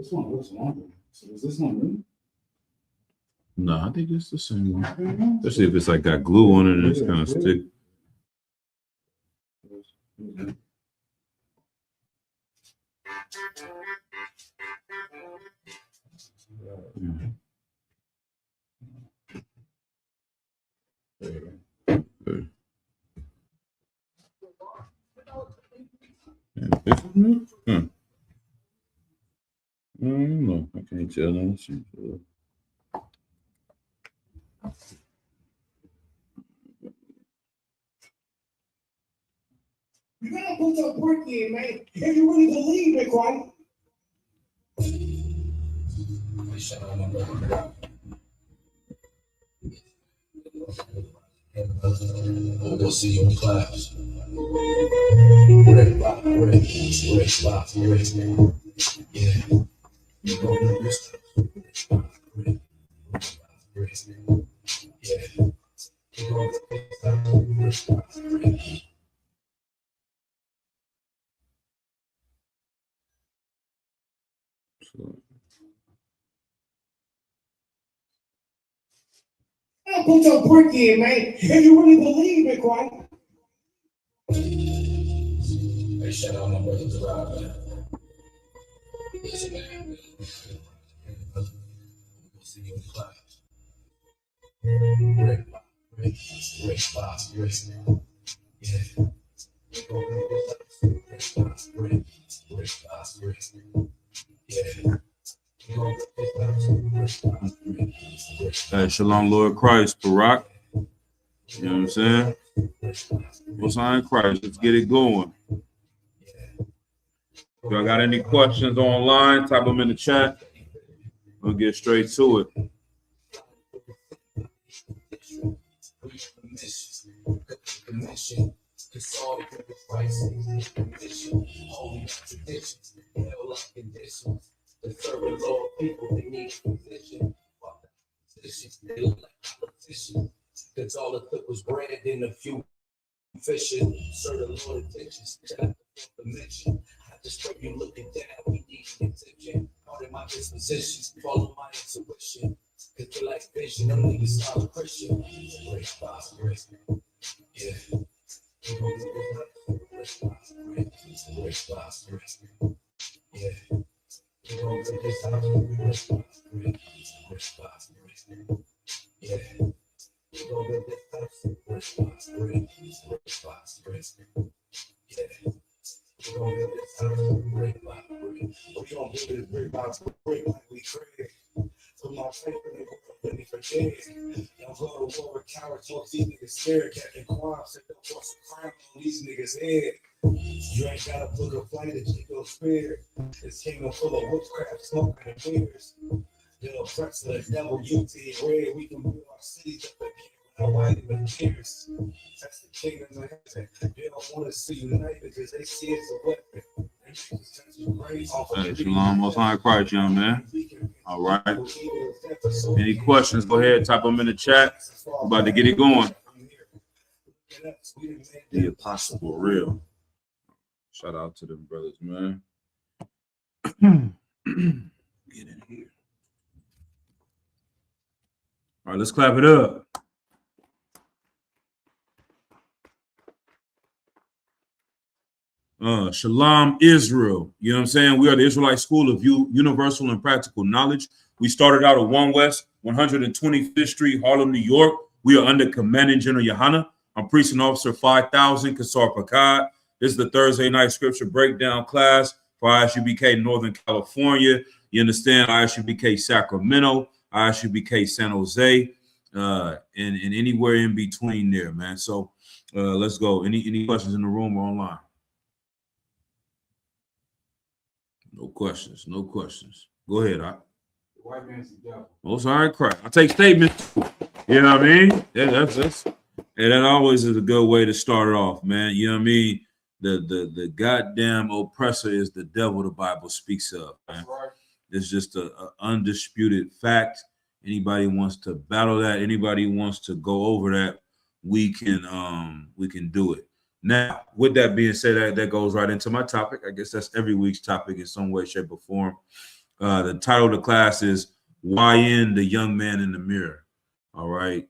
This one looks longer. So is this one new? No, I think it's the same one. Especially if it's like got glue on it and it's kind of stick. I don't know. I can't tell now. You gotta put your work in, man. If you really believe it, right? We'll see you in class. Red box, yeah. You go to this. Yeah. Put your work in, man. If you really believe it, right? Hey, shout out my brother Gerard, man. Listen, man. We'll see you in class. Red box, yeah. Hey, Shalom, Lord Christ, Barak. You know what I'm saying? What's on Christ? Let's get it going. If y'all got any questions online, type them in the chat. We'll get straight to it. The serving Lord people, they need position. They look like politicians. Cause all it took was bread and a few fishing. Serve the Lord attentions. The mention. I just hope you looking down. We need attention. Part of my dispositions. Follow my intuition. Cause they like vision. I'm niggas style Christian. Yeah. Yeah. My faith in the world, me for dead. Y'all go to war with cowards, most these niggas scared. Captain Quam said don't force a crown on these niggas' head. You ain't gotta book a flight to Chico Spirit. This kingdom full of witchcraft, smoke, and beers. The oppressor, the devil, UT, red. We can build our cities up again without white even tears. That's the kingdom of heaven. They don't want to see unite because they see it's a weapon. Hey, Shalom, most high Christ, young man. All right. Any questions? Go ahead, type them in the chat. We're about to get it going. The apostle for real. Shout out to them brothers, man. Get in here. All right, let's clap it up. Shalom, Israel. You know what I'm saying? We are the Israelite School of Universal and Practical Knowledge. We started out at 1 West 125th Street, Harlem, New York. We are under Commanding General Yohana. I'm Precinct Officer 5000, Kassar Pakad. This is the Thursday night scripture breakdown class for ISUBK Northern California. You understand? ISUBK Sacramento, ISUBK San Jose, and anywhere in between there, man. So let's go. Any questions in the room or online? No questions. No questions. Go ahead, The white man's the devil. Oh, sorry, Christ. I take statements. You know what I mean? Yeah, that always is a good way to start it off, man. You know what I mean? The goddamn oppressor is the devil the Bible speaks of, man. Right. It's just a undisputed fact. Anybody wants to battle that, anybody wants to go over that, we can do it. Now, with that being said, that goes right into my topic. I guess that's every week's topic in some way, shape, or form. The title of the class is YN, the Young Man in the Mirror. All right.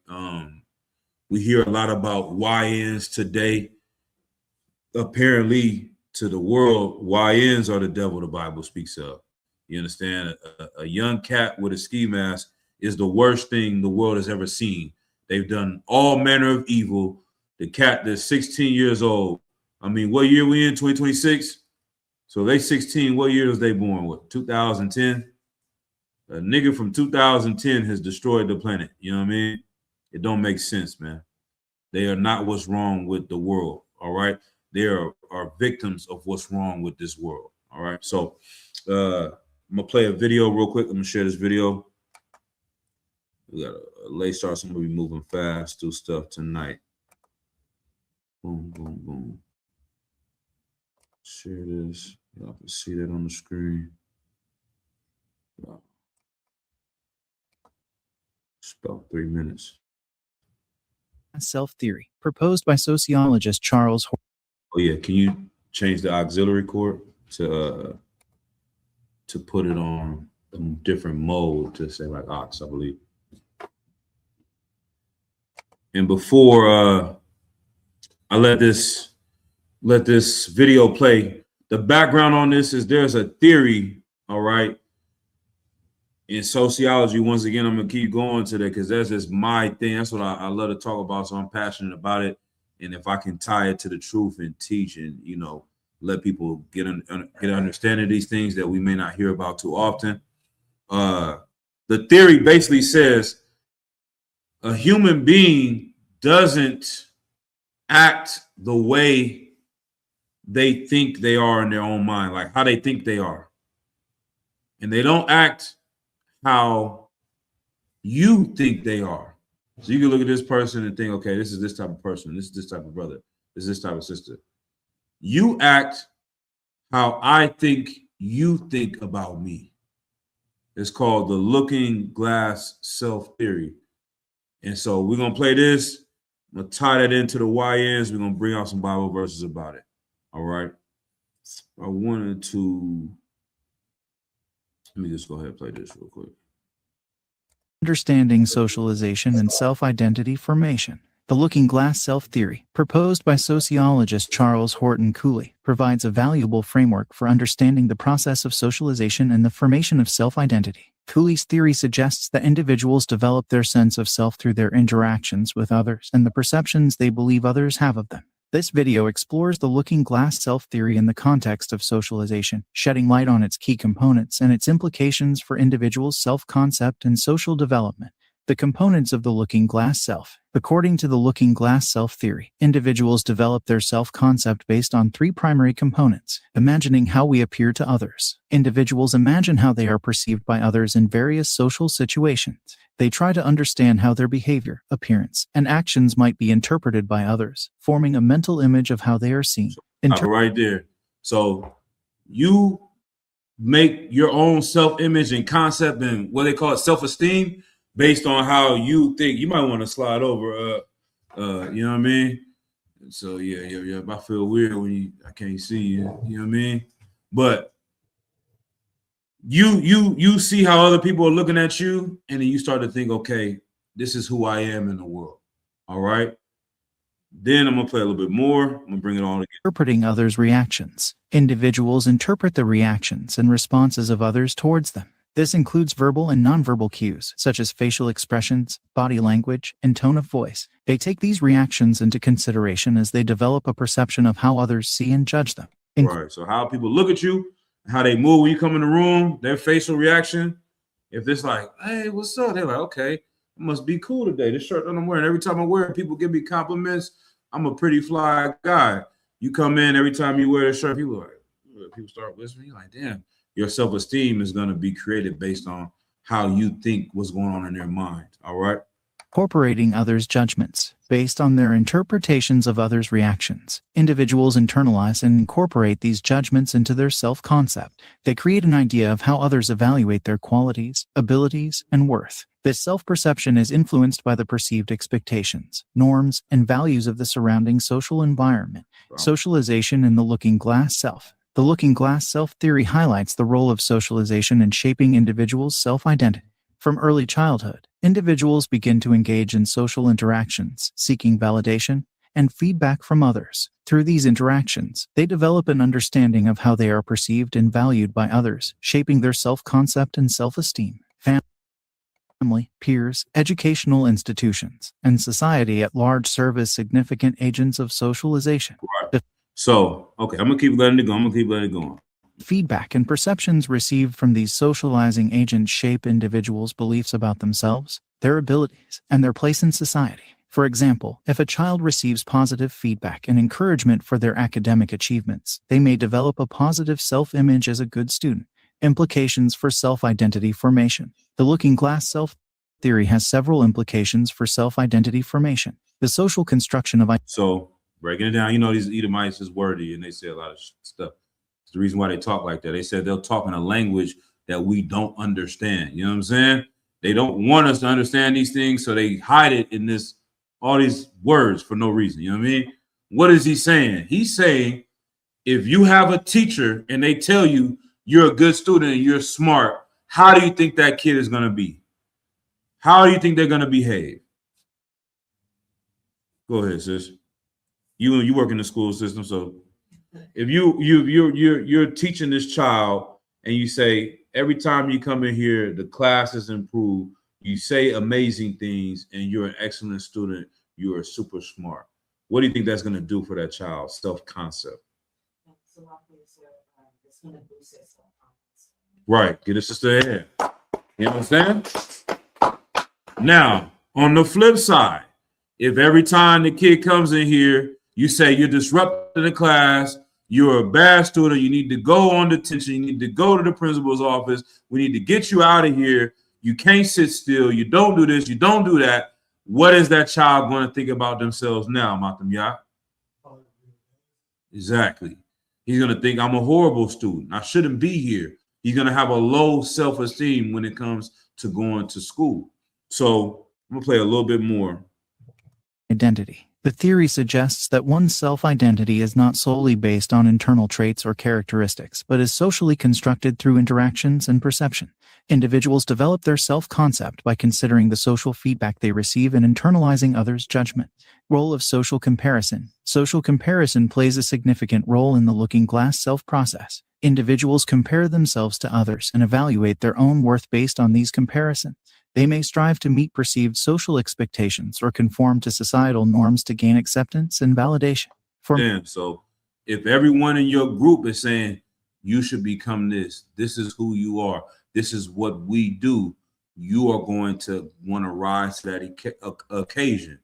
We hear a lot about YNs today. Apparently, to the world, YNs are the devil the Bible speaks of. You understand? A young cat with a ski mask is the worst thing the world has ever seen. They've done all manner of evil. The cat that's 16 years old. I mean, what year we in? 2026? So they 16. What year was they born? What, 2010? A nigga from 2010 has destroyed the planet. You know what I mean? It don't make sense, man. They are not what's wrong with the world, all right? They are victims of what's wrong with this world, all right? So I'm going to play a video real quick. I'm going to share this video. We got a late start, so I'm going to be moving fast through stuff tonight. Boom, boom, boom. Share this. Y'all can see that on the screen. It's about 3 minutes. Self-theory, proposed by sociologist Charles Horton. Oh yeah, can you change the auxiliary cord to put it on a different mode to say like aux, I believe. And before I let this video play, the background on this is there's a theory, all right, in sociology. Once again, I'm gonna keep going today because that's just my thing. That's what I love to talk about. So I'm passionate about it. And if I can tie it to the truth and teach and, you know, let people get an understanding of these things that we may not hear about too often. The theory basically says a human being doesn't act the way they think they are in their own mind, like how they think they are. And they don't act how you think they are. So you can look at this person and think, okay, this is this type of person. This is this type of brother. This is this type of sister. You act how I think you think about me. It's called the looking glass self-theory. And so we're going to play this. I'm going to tie that into the YNs. We're going to bring out some Bible verses about it. All right. I wanted to, let me just go ahead and play this real quick. Understanding Socialization and Self-Identity Formation. The Looking Glass Self-Theory, proposed by sociologist Charles Horton Cooley, provides a valuable framework for understanding the process of socialization and the formation of self-identity. Cooley's theory suggests that individuals develop their sense of self through their interactions with others and the perceptions they believe others have of them. This video explores the looking glass self-theory in the context of socialization, shedding light on its key components and its implications for individuals' self-concept and social development. The components of the looking glass self. According to the looking glass self-theory, individuals develop their self-concept based on three primary components: imagining how we appear to others. Individuals imagine how they are perceived by others in various social situations. They try to understand how their behavior, appearance, and actions might be interpreted by others, forming a mental image of how they are seen. Right there. So you make your own self-image and concept and what they call it self-esteem based on how you think. You might want to slide over, you know what I mean? So yeah. I feel weird when I can't see you. You know what I mean? But you see how other people are looking at you, and then you start to think, okay, this is who I am in the world. All right. Then I'm gonna play a little bit more. I'm gonna bring it all together. Interpreting others' reactions. Individuals interpret the reactions and responses of others towards them. This includes verbal and nonverbal cues, such as facial expressions, body language, and tone of voice. They take these reactions into consideration as they develop a perception of how others see and judge them. Right. So how people look at you, how they move when you come in the room, their facial reaction. If it's like, hey, what's up? They're like, okay, it must be cool today. This shirt that I'm wearing, every time I wear it, people give me compliments. I'm a pretty fly guy. You come in, every time you wear this shirt, people start whispering. You're like, damn. Your self-esteem is going to be created based on how you think what's going on in their mind. All right. Incorporating others' judgments. Based on their interpretations of others' reactions, individuals internalize and incorporate these judgments into their self-concept. They create an idea of how others evaluate their qualities, abilities, and worth. This self-perception is influenced by the perceived expectations, norms, and values of the surrounding social environment. Wow. Socialization in the looking glass self. The looking glass self-theory highlights the role of socialization in shaping individuals' self-identity. From early childhood, individuals begin to engage in social interactions, seeking validation and feedback from others. Through these interactions, they develop an understanding of how they are perceived and valued by others, shaping their self-concept and self-esteem. Family, peers, educational institutions, and society at large serve as significant agents of socialization. So, okay, I'm gonna keep letting it go. Feedback and perceptions received from these socializing agents shape individuals' beliefs about themselves, their abilities, and their place in society. For example, if a child receives positive feedback and encouragement for their academic achievements, they may develop a positive self-image as a good student. Implications for self-identity formation. The looking glass self-theory has several implications for self-identity formation. The social construction of So, breaking it down, you know, these Edomites is wordy and they say a lot of stuff. It's the reason why they talk like that. They said they'll talk in a language that we don't understand. You know what I'm saying? They don't want us to understand these things, so they hide it in all these words for no reason. You know what I mean? What is he saying? He's saying if you have a teacher and they tell you you're a good student and you're smart, how do you think that kid is going to be? How do you think they're going to behave? Go ahead, sis. You work in the school system, so if you're teaching this child and you say every time you come in here the class is improved, you say amazing things, and you're an excellent student, you are super smart. What do you think that's going to do for that child's self-concept? Right. Get a sister ahead. You understand? Now, on the flip side, if every time the kid comes in here, you say you're disrupting the class, you're a bad student, you need to go on detention, you need to go to the principal's office, we need to get you out of here, you can't sit still, you don't do this, you don't do that, what is that child going to think about themselves now, Matam Ya? Exactly. He's going to think I'm a horrible student. I shouldn't be here. He's going to have a low self-esteem when it comes to going to school. So I'm going to play a little bit more. Identity. The theory suggests that one's self-identity is not solely based on internal traits or characteristics, but is socially constructed through interactions and perception. Individuals develop their self-concept by considering the social feedback they receive and internalizing others' judgment. Role of social comparison. Social comparison plays a significant role in the looking glass self-process. Individuals compare themselves to others and evaluate their own worth based on these comparisons. They may strive to meet perceived social expectations or conform to societal norms to gain acceptance and validation. So if everyone in your group is saying you should become this is who you are, this is what we do, you are going to want to rise to that occasion.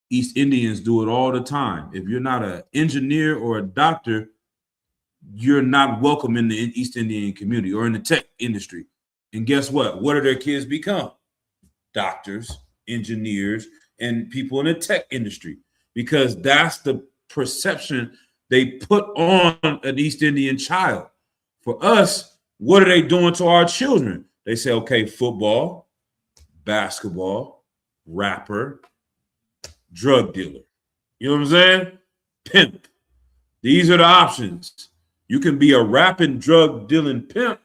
East Indians do it all the time. If you're not an engineer or a doctor, you're not welcome in the East Indian community or in the tech industry. And guess what? What do their kids become? Doctors, engineers, and people in the tech industry, because that's the perception they put on an East Indian child. For us, what are they doing to our children? They say, okay, football, basketball, rapper, drug dealer. You know what I'm saying? Pimp. These are the options. You can be a rapping, drug dealing pimp,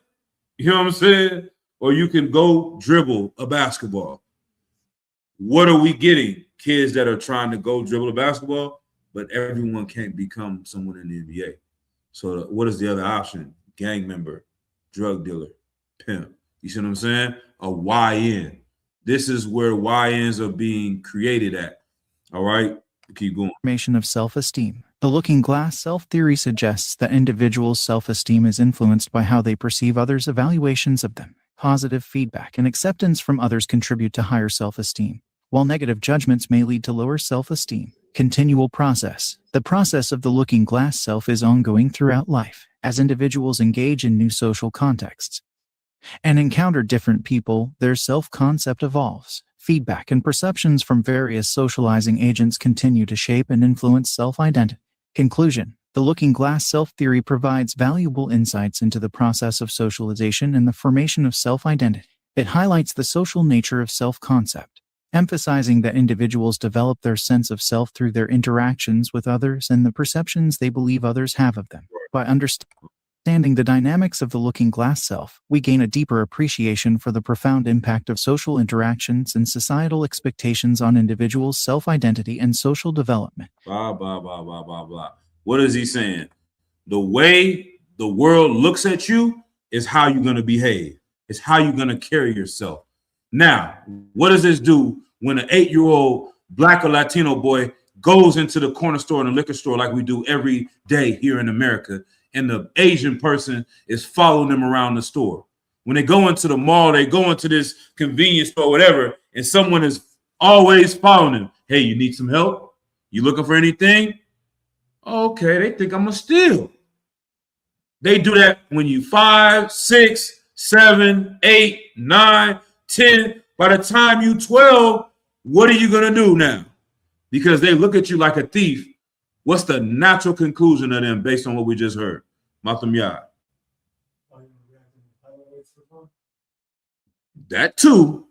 you know what I'm saying? Or you can go dribble a basketball. What are we getting? Kids that are trying to go dribble a basketball, but everyone can't become someone in the NBA. So what is the other option? Gang member, drug dealer, pimp. You see what I'm saying? A YN. This is where YNs are being created at. All right, keep going. Formation of self-esteem. The looking glass self-theory suggests that individuals' self-esteem is influenced by how they perceive others' evaluations of them. Positive feedback and acceptance from others contribute to higher self-esteem, while negative judgments may lead to lower self-esteem. Continual process. The process of the looking glass self is ongoing throughout life. As individuals engage in new social contexts and encounter different people, their self-concept evolves. Feedback and perceptions from various socializing agents continue to shape and influence self-identity. Conclusion. The looking glass self-theory provides valuable insights into the process of socialization and the formation of self-identity. It highlights the social nature of self-concept, emphasizing that individuals develop their sense of self through their interactions with others and the perceptions they believe others have of them. By understanding Understanding the dynamics of the looking glass self, we gain a deeper appreciation for the profound impact of social interactions and societal expectations on individuals' self-identity and social development. Blah, blah, blah, blah, blah, blah. What is he saying? The way the world looks at you is how you're going to behave. It's how you're going to carry yourself. Now, what does this do when an 8-year-old Black or Latino boy goes into the corner store and the liquor store like we do every day here in America, and the Asian person is following them around the store? When they go into the mall, they go into this convenience store, whatever, and someone is always following them. Hey, you need some help? You looking for anything? Okay, they think I'm gonna steal. They do that when you 5, 6, 7, 8, 9, 10. By the time you 12, what are you gonna do now? Because they look at you like a thief. What's the natural conclusion of them based on what we just heard? Matham Yah. That too.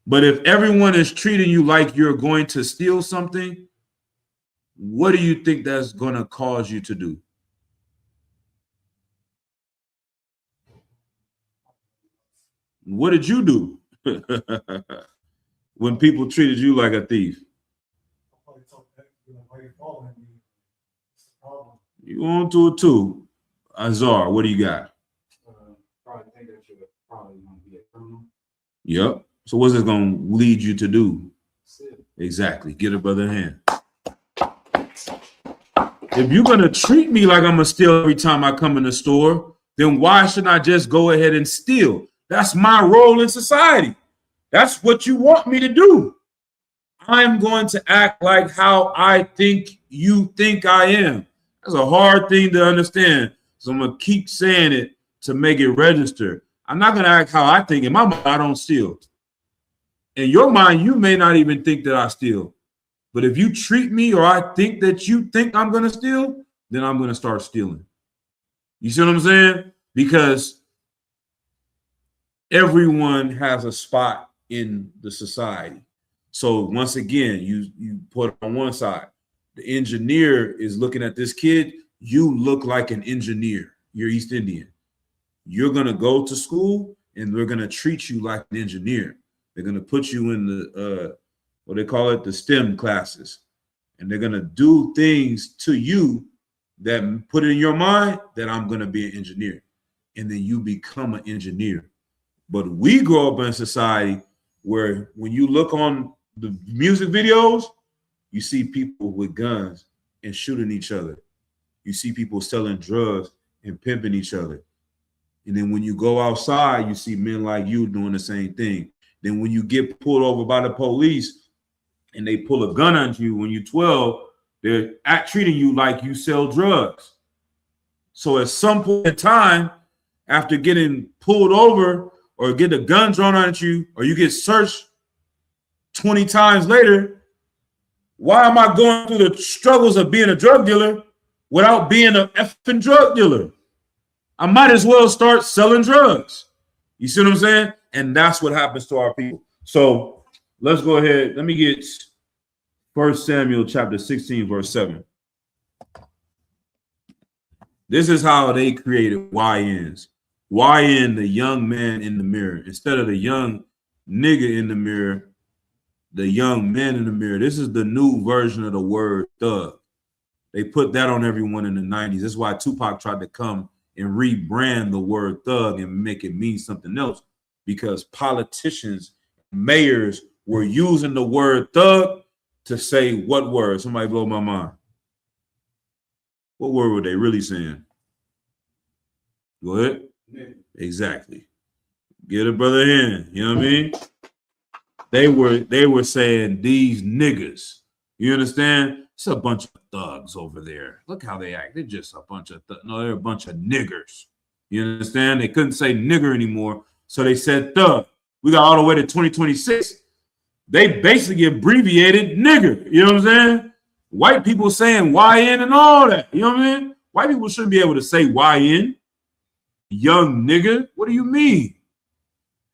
But if everyone is treating you like you're going to steal something, what do you think that's going to cause you to do? What did you do when people treated you like a thief? You on to it too. Azar, what do you got? Probably think that you're probably going to be a criminal. Yep. So what's this going to lead you to do? Sit. Exactly. Get a brother a hand. If you're going to treat me like I'm going to steal every time I come in the store, then why shouldn't I just go ahead and steal? That's my role in society. That's what you want me to do. I'm going to act like how I think you think I am. That's a hard thing to understand. So I'm going to keep saying it to make it register. I'm not going to act how I think. In my mind, I don't steal. In your mind, you may not even think that I steal. But if you treat me or I think that you think I'm going to steal, then I'm going to start stealing. You see what I'm saying? Because everyone has a spot in the society. So once again, you put on one side, the engineer is looking at this kid. You look like an engineer. You're East Indian. You're going to go to school and they're going to treat you like an engineer. They're going to put you in the, what they call it, the STEM classes. And they're going to do things to you that put it in your mind that I'm going to be an engineer. And then you become an engineer. But we grow up in a society where when you look on the music videos, you see people with guns and shooting each other. You see people selling drugs and pimping each other. And then when you go outside, you see men like you doing the same thing. Then when you get pulled over by the police and they pull a gun on you when you're 12, they're treating you like you sell drugs. So at some point in time, after getting pulled over or get a gun drawn on you, or you get searched 20 times later, why am I going through the struggles of being a drug dealer without being an effing drug dealer? I might as well start selling drugs. You see what I'm saying? And that's what happens to our people. So let's go ahead. Let me get 1 Samuel chapter 16, verse 7. This is how they created YNs. YN, the young man in the mirror. Instead of the young nigga in the mirror, the young man in the mirror. This is the new version of the word thug. They put that on everyone in the 90s. That's why Tupac tried to come and rebrand the word thug and make it mean something else, because politicians, mayors were using the word thug to say what word? Somebody blow my mind. What word were they really saying? Go ahead. Exactly. Get a brother in. You know what I mean? They were saying these niggas. You understand? It's a bunch of thugs over there. Look how they act. They're just a bunch of thugs. No, they're a bunch of niggers. You understand? They couldn't say nigger anymore, so they said thug. We got all the way to 2026. They basically abbreviated nigger. You know what I'm saying? White people saying YN and all that. You know what I mean? White people shouldn't be able to say YN. Young nigga. What do you mean?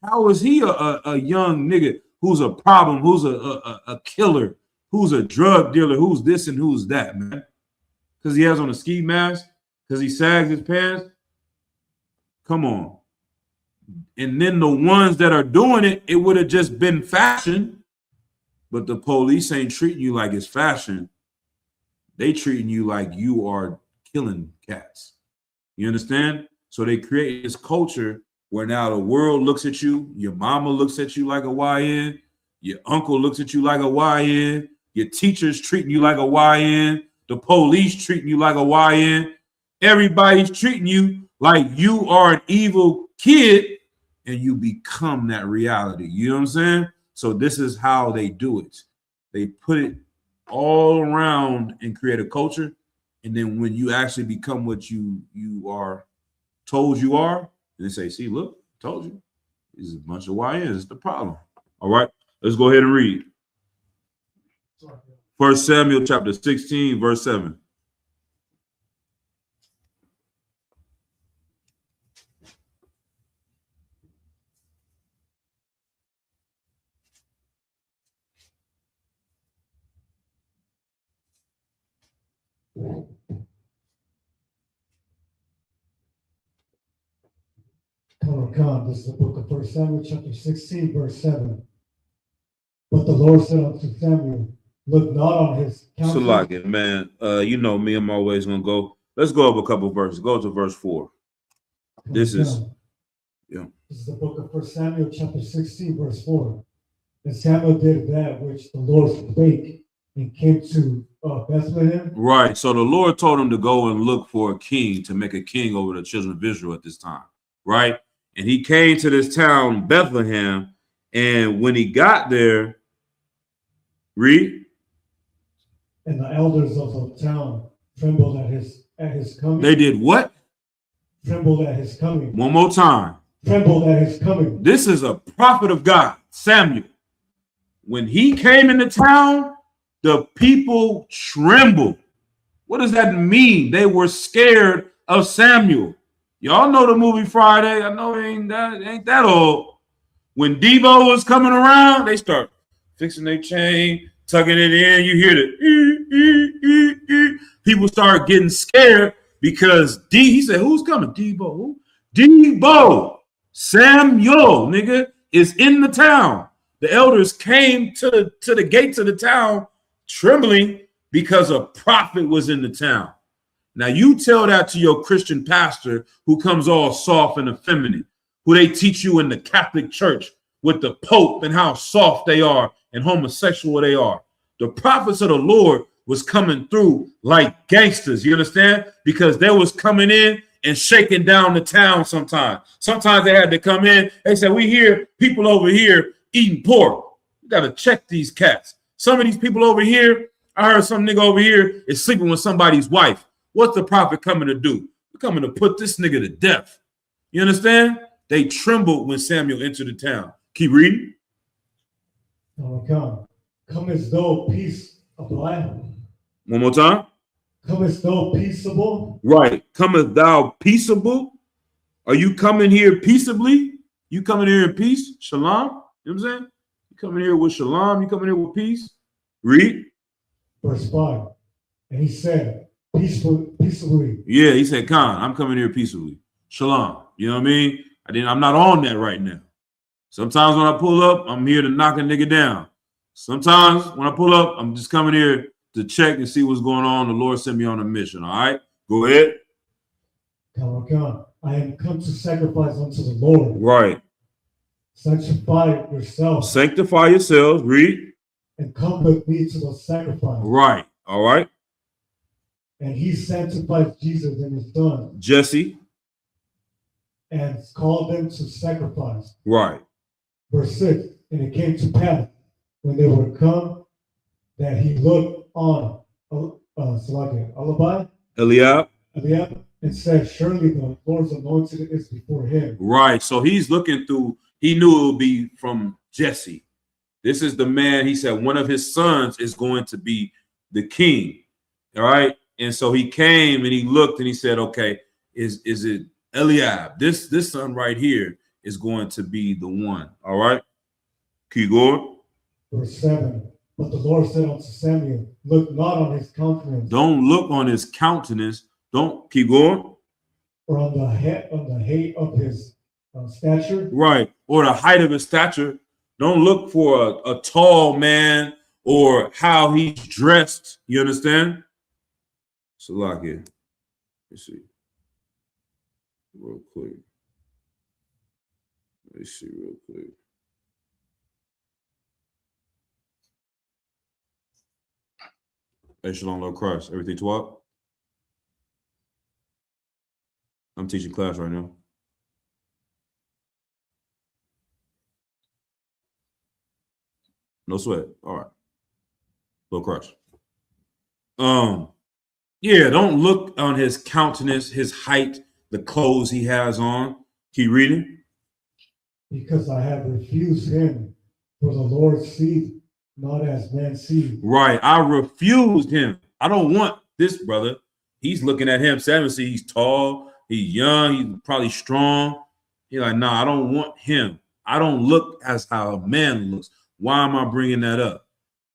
How is he a young nigga who's a problem, who's a killer, who's a drug dealer, who's this and who's that, man? Because he has on a ski mask, because he sags his pants. Come on. And then the ones that are doing it, it would have just been fashion. But the police ain't treating you like it's fashion. They treating you like you are killing cats. You understand? So they create this culture where now the world looks at you, your mama looks at you like a YN, your uncle looks at you like a YN, your teachers treating you like a YN, the police treating you like a YN. Everybody's treating you like you are an evil kid, and you become that reality. You know what I'm saying? So this is how they do it. They put it all around and create a culture. And then when you actually become what you are told you are, they say, see, look, told you. This is a bunch of YNs. It's the problem. All right, let's go ahead and read. 1 Samuel chapter 16, verse 7. Come, this is the book of 1 Samuel, chapter 16, verse 7. But the Lord said unto Samuel, look not on his countenance. Salakia, man. You know me, I'm always gonna go. Let's go up a couple verses. Go to verse 4. This is This is the book of 1 Samuel, chapter 16, verse 4. And Samuel did that which the Lord spake and came to Bethlehem. right. So the Lord told him to go and look for a king, to make a king over the children of Israel at this time, right? And he came to this town, Bethlehem, and when he got there, read. And the elders of the town trembled at his coming. They did what? Trembled at his coming. One more time. Trembled at his coming. This is a prophet of God, Samuel. When he came into town, the people trembled. What does that mean? They were scared of Samuel. Y'all know the movie Friday. I know it ain't that old. When Devo was coming around, they start fixing their chain, tugging it in. You hear the people start getting scared because he said, who's coming? Devo. Who? Devo. Samuel, nigga, is in the town. The elders came to the gates of the town trembling because a prophet was in the town. Now you tell that to your Christian pastor who comes all soft and effeminate, who they teach you in the Catholic Church with the Pope and how soft they are and homosexual they are. The prophets of the Lord was coming through like gangsters, you understand? Because they was coming in and shaking down the town sometimes. Sometimes they had to come in. They said, we hear people over here eating pork. You got to check these cats. Some of these people over here, I heard some nigga over here is sleeping with somebody's wife. What's the prophet coming to do? We're coming to put this nigga to death. You understand? They trembled when Samuel entered the town. Keep reading. Come as though peace abide. One more time. Come as though peaceable. Right. Cometh thou peaceable? Are you coming here peaceably? You coming here in peace? Shalom? You know what I'm saying? You coming here with shalom? You coming here with peace? Read. Verse 5. And he said, peaceably. Yeah, he said, Khan, I'm coming here peaceably. Shalom. You know what I mean? I'm not on that right now. Sometimes when I pull up, I'm here to knock a nigga down. Sometimes when I pull up, I'm just coming here to check and see what's going on. The Lord sent me on a mission. All right, go ahead. Come. I am come to sacrifice unto the Lord. Right. Sanctify yourself. Sanctify yourselves. Read. And come with me to the sacrifice. Right. All right. And he sanctified Jesus and his son. Jesse. And called them to sacrifice. Right. Verse 6. And it came to pass when they were come that he looked on Eliab, and said, surely the Lord's anointed is before him. Right. So he's looking through, he knew it would be from Jesse. This is the man, he said, one of his sons is going to be the king. All right. And so he came and he looked and he said, okay, is it Eliab? This son right here is going to be the one. All right. Keep going. Verse 7. But the Lord said unto Samuel, look not on his countenance. Don't look on his countenance. Don't keep going. or on the height of his stature. Right. Or the height of his stature. Don't look for a tall man or how he's dressed. You understand? So lock here. Let's see. Real quick. Let's see real quick. Hey, Shalom, Lord Christ. Everything to up? I'm teaching class right now. No sweat. All right. Lord Christ. Yeah, don't look on his countenance, his height, the clothes he has on. Keep reading. Because I have refused him for the Lord's seed, not as man's seed. Right. I refused him. I don't want this brother. He's looking at him. Samuel, see, he's tall, he's young, he's probably strong. He's like, nah, I don't want him. I don't look as how a man looks. Why am I bringing that up?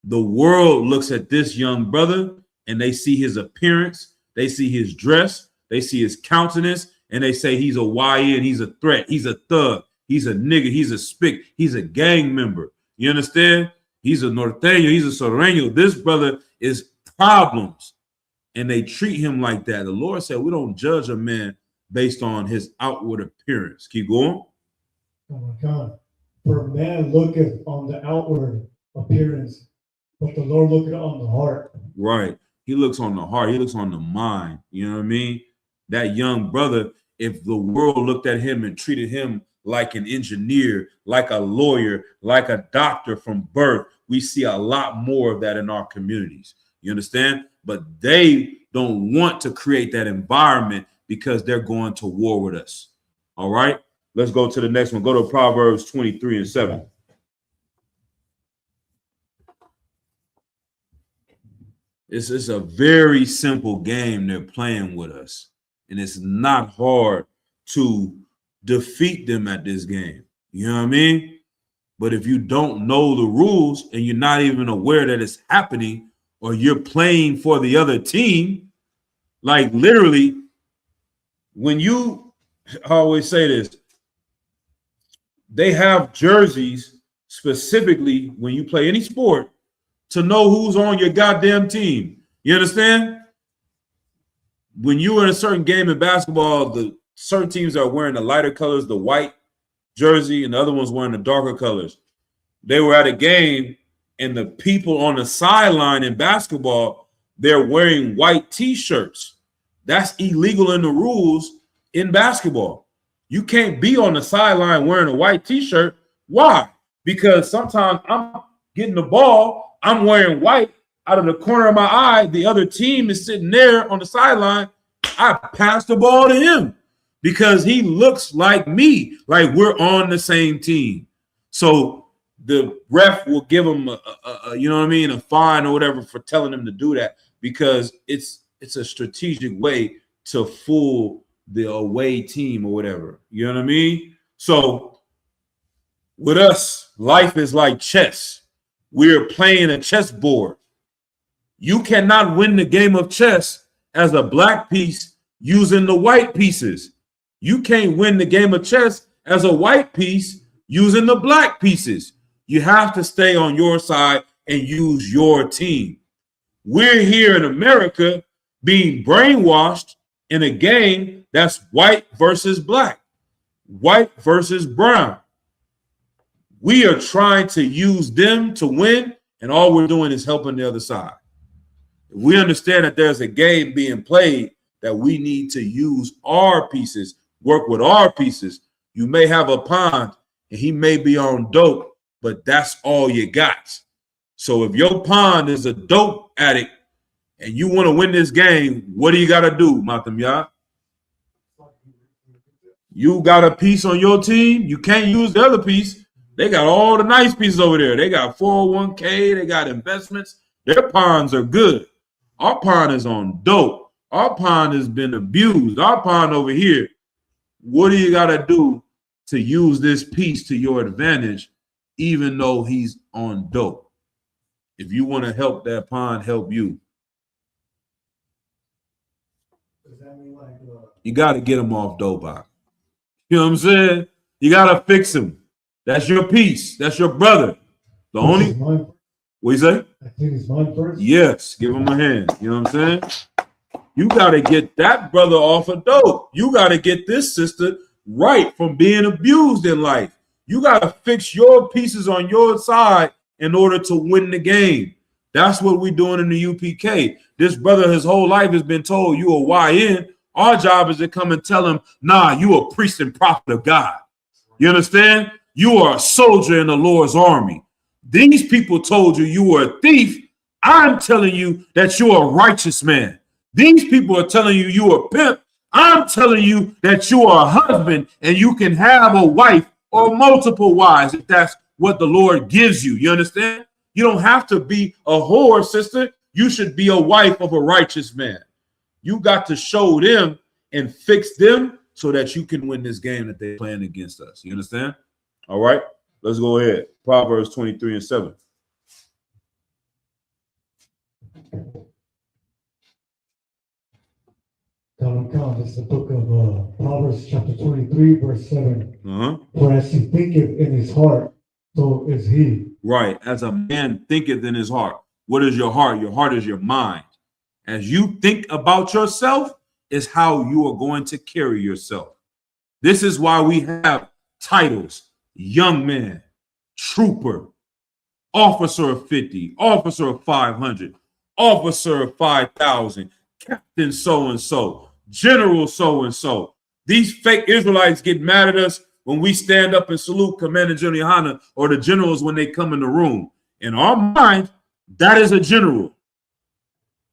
The world looks at this young brother and they see his appearance, they see his dress, they see his countenance, and they say he's a YN, he's a threat, he's a thug, he's a nigga, he's a spick, he's a gang member. You understand? He's a norteño, he's a soreño. This brother is problems, and they treat him like that. The Lord said we don't judge a man based on his outward appearance. Keep going. Oh my God. For man looketh on the outward appearance, but the Lord looketh on the heart. Right. He looks on the heart. He looks on the mind. You know what I mean? That young brother, if the world looked at him and treated him like an engineer, like a lawyer, like a doctor from birth, we see a lot more of that in our communities. You understand? But they don't want to create that environment because they're going to war with us. All right? Let's go to the next one. Go to Proverbs 23:7. It's a very simple game they're playing with us. And it's not hard to defeat them at this game. You know what I mean? But if you don't know the rules and you're not even aware that it's happening, or you're playing for the other team, like literally, when you, I always say this, they have jerseys specifically when you play any sport to know who's on your goddamn team. You understand? When you were in a certain game in basketball, the certain teams are wearing the lighter colors, the white jersey, and the other ones wearing the darker colors. They were at a game, and the people on the sideline in basketball, they're wearing white T-shirts. That's illegal in the rules in basketball. You can't be on the sideline wearing a white T-shirt. Why? Because sometimes I'm getting the ball, I'm wearing white. Out of the corner of my eye, the other team is sitting there on the sideline. I pass the ball to him because he looks like me, like we're on the same team. So the ref will give him a you know what I mean, a fine or whatever for telling him to do that, because it's a strategic way to fool the away team or whatever. You know what I mean? So with us, life is like chess. We're playing a chessboard. You cannot win the game of chess as a black piece using the white pieces. You can't win the game of chess as a white piece using the black pieces. You have to stay on your side and use your team. We're here in America being brainwashed in a game that's white versus black, white versus brown. We are trying to use them to win, and all we're doing is helping the other side. If we understand that there's a game being played, that we need to use our pieces, work with our pieces. You may have a pawn and he may be on dope, but that's all you got. So if your pawn is a dope addict and you want to win this game, what do you got to do, Matam Yah? You got a piece on your team. You can't use the other piece. They got all the nice pieces over there. They got 401k. They got investments. Their pawns are good. Our pawn is on dope. Our pawn has been abused. Our pawn over here. What do you got to do to use this piece to your advantage, even though he's on dope? If you want to help that pawn help you. Does that mean like You got to get him off Dobok. You know what I'm saying? You got to fix him. That's your piece. That's your brother. The only, what you say? I think it's mine first. Yes, give him a hand. You know what I'm saying? You got to get that brother off of dope. You got to get this sister right from being abused in life. You got to fix your pieces on your side in order to win the game. That's what we're doing in the UPK. This brother, his whole life has been told you a YN. Our job is to come and tell him, nah, you a priest and prophet of God. You understand? You are a soldier in the Lord's army. These people told you you were a thief. I'm telling you that you're a righteous man. These people are telling you you are a pimp. I'm telling you that you are a husband and you can have a wife or multiple wives if that's what the Lord gives you. You understand? You don't have to be a whore, sister. You should be a wife of a righteous man. You got to show them and fix them so that you can win this game that they're playing against us. You understand? All right, let's go ahead. Proverbs 23:7. Come. It's the book of Proverbs chapter 23, verse 7. For as he thinketh in his heart, so is he. Right. As a man thinketh in his heart. What is your heart? Your heart is your mind. As you think about yourself is how you are going to carry yourself. This is why we have titles: young man, trooper, officer of 50, officer of 500, officer of 5,000, captain so-and-so, general so-and-so. These fake Israelites get mad at us when we stand up and salute Commander General Yohana or the generals when they come in the room. In our mind, that is a general.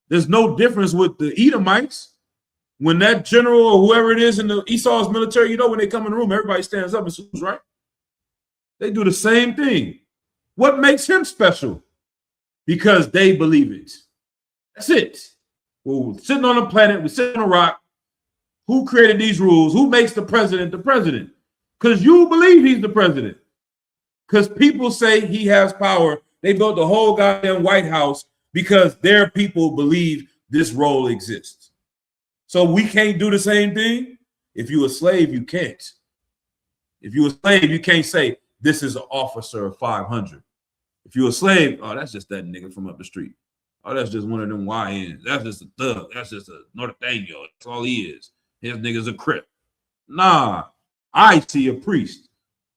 There's no difference with the Edomites. When that general or whoever it is in the Esau's military, you know, when they come in the room, everybody stands up and salutes, right? They do the same thing. What makes him special? Because they believe it. That's it. We're sitting on a planet, we're sitting on a rock. Who created these rules? Who makes the president the president? Because you believe he's the president. Because people say he has power. They built the whole goddamn White House because their people believe this role exists. So we can't do the same thing. If you're a slave, you can't. If you're a slave, you can't say, this is an officer of 500. If you're a slave, oh, that's just that nigga from up the street. Oh, that's just one of them YNs. That's just a thug. That's just a Norteño. That's all he is. His nigga's a crip. Nah, I see a priest.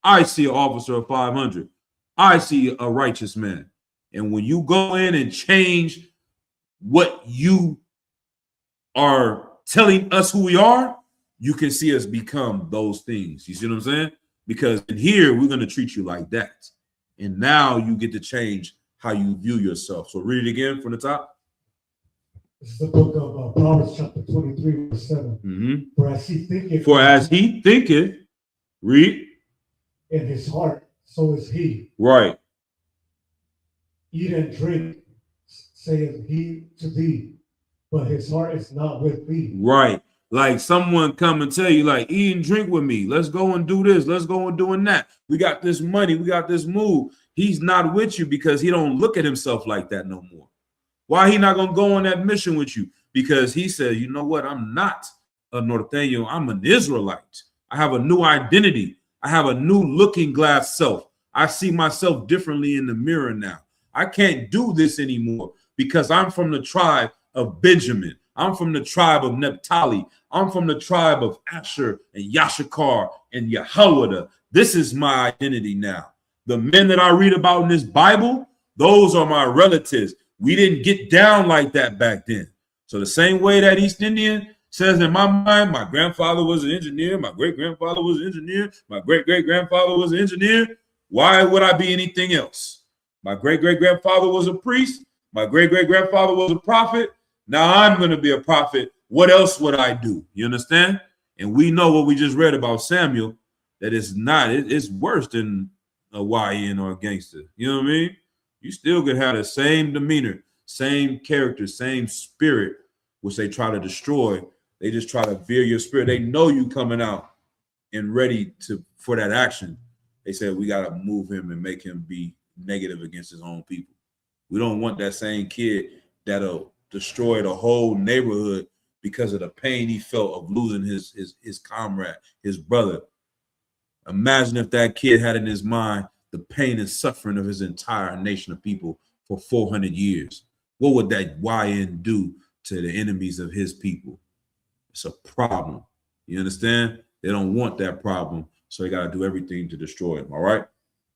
I see an officer of 500. I see a righteous man. And when you go in and change what you are telling us who we are, you can see us become those things. You see what I'm saying? Because in here, we're going to treat you like that. And now you get to change how you view yourself. So read it again from the top. This is the book of Proverbs chapter 23, verse 7. For as he thinketh, read. In his heart, so is he. Right. Eat and drink, saith he to thee, but his heart is not with thee. Right. Like someone come and tell you, like, eat and drink with me. Let's go and do this. Let's go and doing that. We got this money. We got this move. He's not with you because he don't look at himself like that no more. Why he not going to go on that mission with you? Because he says, you know what? I'm not a Norteño. I'm an Israelite. I have a new identity. I have a new looking glass self. I see myself differently in the mirror now. I can't do this anymore because I'm from the tribe of Benjamin. I'm from the tribe of Naphtali. I'm from the tribe of Asher and Yashakar and Yehoiada. This is my identity now. The men that I read about in this Bible, those are my relatives. We didn't get down like that back then. So the same way that East Indian says in my mind, my grandfather was an engineer, my great-grandfather was an engineer, my great-great-grandfather was an engineer, why would I be anything else? My great-great-grandfather was a priest, my great-great-grandfather was a prophet, now I'm going to be a prophet. What else would I do? You understand? And we know what we just read about Samuel, that it's not, it's worse than a YN or a gangster. You know what I mean? You still could have the same demeanor, same character, same spirit, which they try to destroy. They just try to veer your spirit. They know you coming out and ready for that action. They said, we got to move him and make him be negative against his own people. We don't want that same kid that'll destroy the whole neighborhood because of the pain he felt of losing his comrade, his brother. Imagine if that kid had in his mind the pain and suffering of his entire nation of people for 400 years. What would that YN do to the enemies of his people? It's a problem. You understand? They don't want that problem, so they got to do everything to destroy him. All right.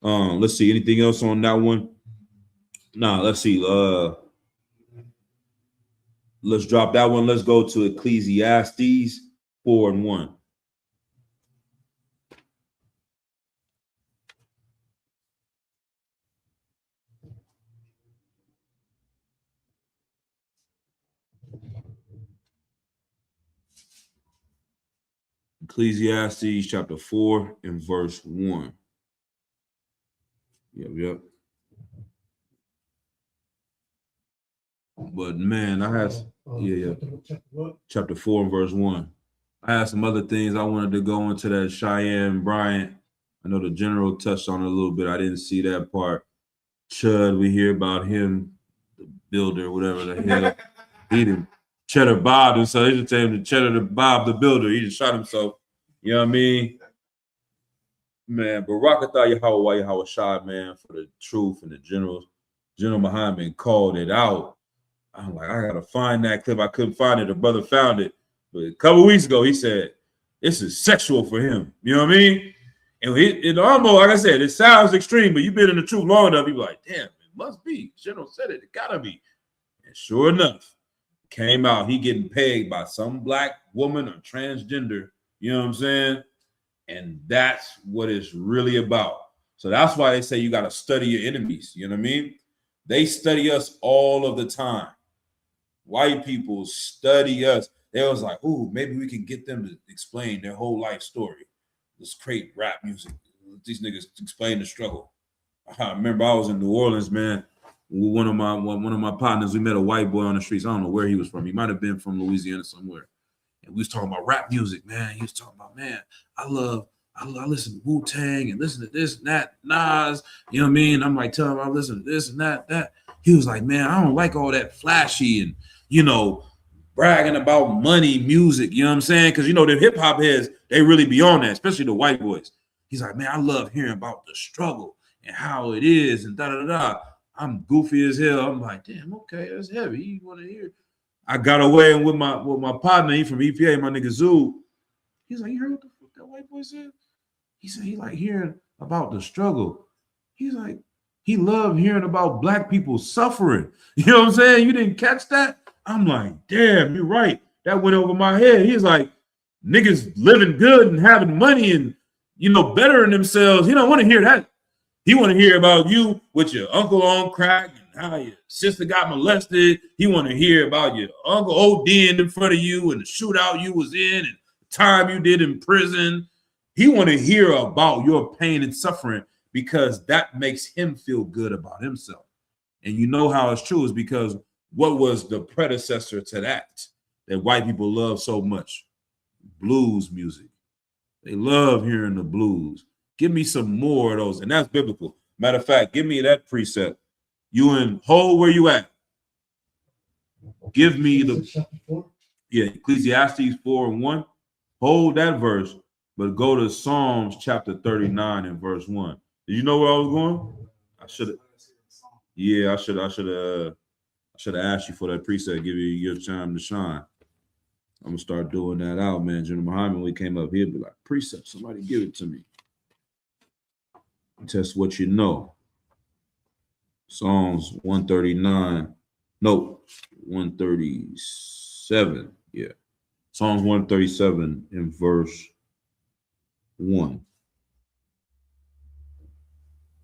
Let's see. Anything else on that one? Nah. Let's see. Let's drop that one. Let's go to Ecclesiastes 4:1. Ecclesiastes chapter 4 and verse 1. Yep. But man, I had chapter 4 and verse 1. I had some other things I wanted to go into that Cheyenne Bryant. I know the general touched on it a little bit. I didn't see that part. Chud, we hear about him, the builder, whatever the hell. He didn't Cheddar Bob himself. They just tell him to Cheddar Bob the builder. He just shot himself. You know what I mean? Man, Barakatah Yahweh Shai, man, for the truth and the generals. General Muhammad called it out. I'm like, I gotta find that clip. I couldn't find it. The brother found it. But a couple weeks ago, he said, this is sexual for him. You know what I mean? And it almost, like I said, it sounds extreme, but you've been in the truth long enough, you're like, damn, it must be. General said it. It gotta be. And sure enough, came out, he getting paid by some black woman or transgender, you know what I'm saying? And that's what it's really about. So that's why they say you got to study your enemies, you know what I mean? They study us all of the time. White people study us. They was like, ooh, maybe we can get them to explain their whole life story. Let's create rap music. These niggas explain the struggle. I remember I was in New Orleans, man. One of my partners, we met a white boy on the streets. I don't know where he was from. He might have been from Louisiana somewhere. And we was talking about rap music, man. He was talking about, man, I listen to Wu-Tang and listen to this and that, Nas, you know what I mean? I'm like telling him I listen to this and that. He was like, man, I don't like all that flashy and, you know, bragging about money music, you know what I'm saying? Because, you know, the hip hop heads, they really be on that, especially the white boys. He's like, man, I love hearing about the struggle and how it is and da-da-da-da. I'm goofy as hell. I'm like, damn, okay, that's heavy. You want to hear? I got away and with my partner, he from EPA, my nigga Zoo. He's like, you heard what the fuck that white boy said? He said he like hearing about the struggle. He's like, he loved hearing about black people suffering. You know what I'm saying? You didn't catch that? I'm like, damn, you're right. That went over my head. He's like, niggas living good and having money and, you know, bettering themselves. He don't want to hear that. He want to hear about you with your uncle on crack and how your sister got molested. He want to hear about your uncle OD'ing in front of you and the shootout you was in and the time you did in prison. He want to hear about your pain and suffering because that makes him feel good about himself. And you know how it's true is because what was the predecessor to that white people love so much? Blues music. They love hearing the blues. Give me some more of those. And that's biblical. Matter of fact, give me that precept. You in Hole, where you at? Give me Ecclesiastes 4:1. Hold that verse, but go to Psalms chapter 39 and verse 1. Did you know where I was going? I should have. Yeah, I should have asked you for that precept. Give you your time to shine. I'm gonna start doing that out, man. General Muhammad, when we came up here, be like, precept, somebody give it to me. Test what you know. Psalms 139. No, 137. Yeah. Psalms 137 in verse 1.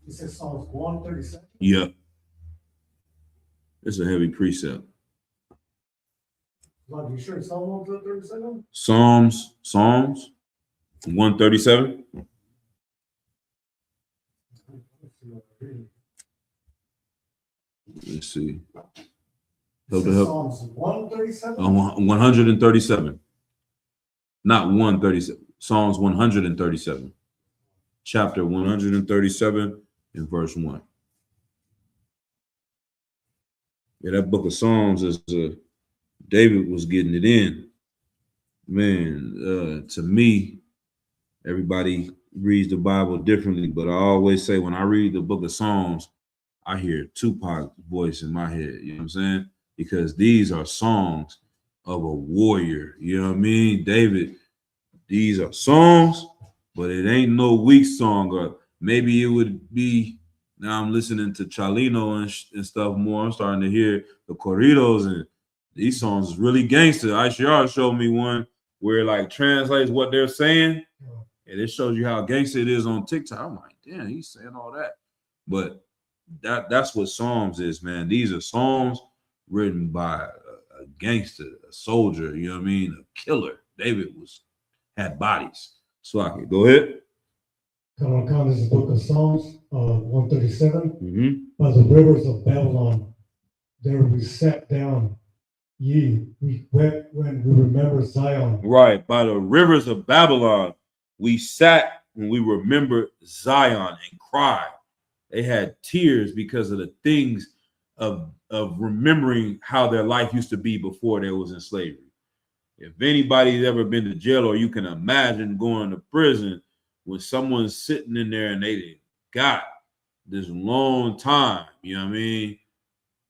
You said Psalms 137? Yeah. It's a heavy precept. Are you sure it's Psalm 137? Psalms 137. Let's see. Psalms 137? 137. Not 137. Psalms 137. Chapter 137 and verse 1. Yeah, that book of Psalms is David was getting it in. Man, to me, everybody reads the Bible differently, but I always say when I read the book of Psalms, I hear Tupac's voice in my head. You know what I'm saying? Because these are songs of a warrior. You know what I mean? David, these are songs, but it ain't no weak song. Or maybe it would be, now I'm listening to Chalino and stuff more. I'm starting to hear the corridos, and these songs is really gangster. ICR showed me one where it like translates what they're saying, and it shows you how gangster it is on TikTok. I'm like, damn, he's saying all that. But that's what Psalms is, man. These are songs written by a gangster, a soldier, you know what I mean? A killer. David had bodies. So I can go ahead. Come on, this is the book of Psalms, 137. Mm-hmm. By the rivers of Babylon, there we sat down. We wept when we remember Zion. Right. By the rivers of Babylon, we sat when we remembered Zion and cried. They had tears because of the things of remembering how their life used to be before they was in slavery. If anybody's ever been to jail, or you can imagine going to prison when someone's sitting in there and they got this long time, you know what I mean?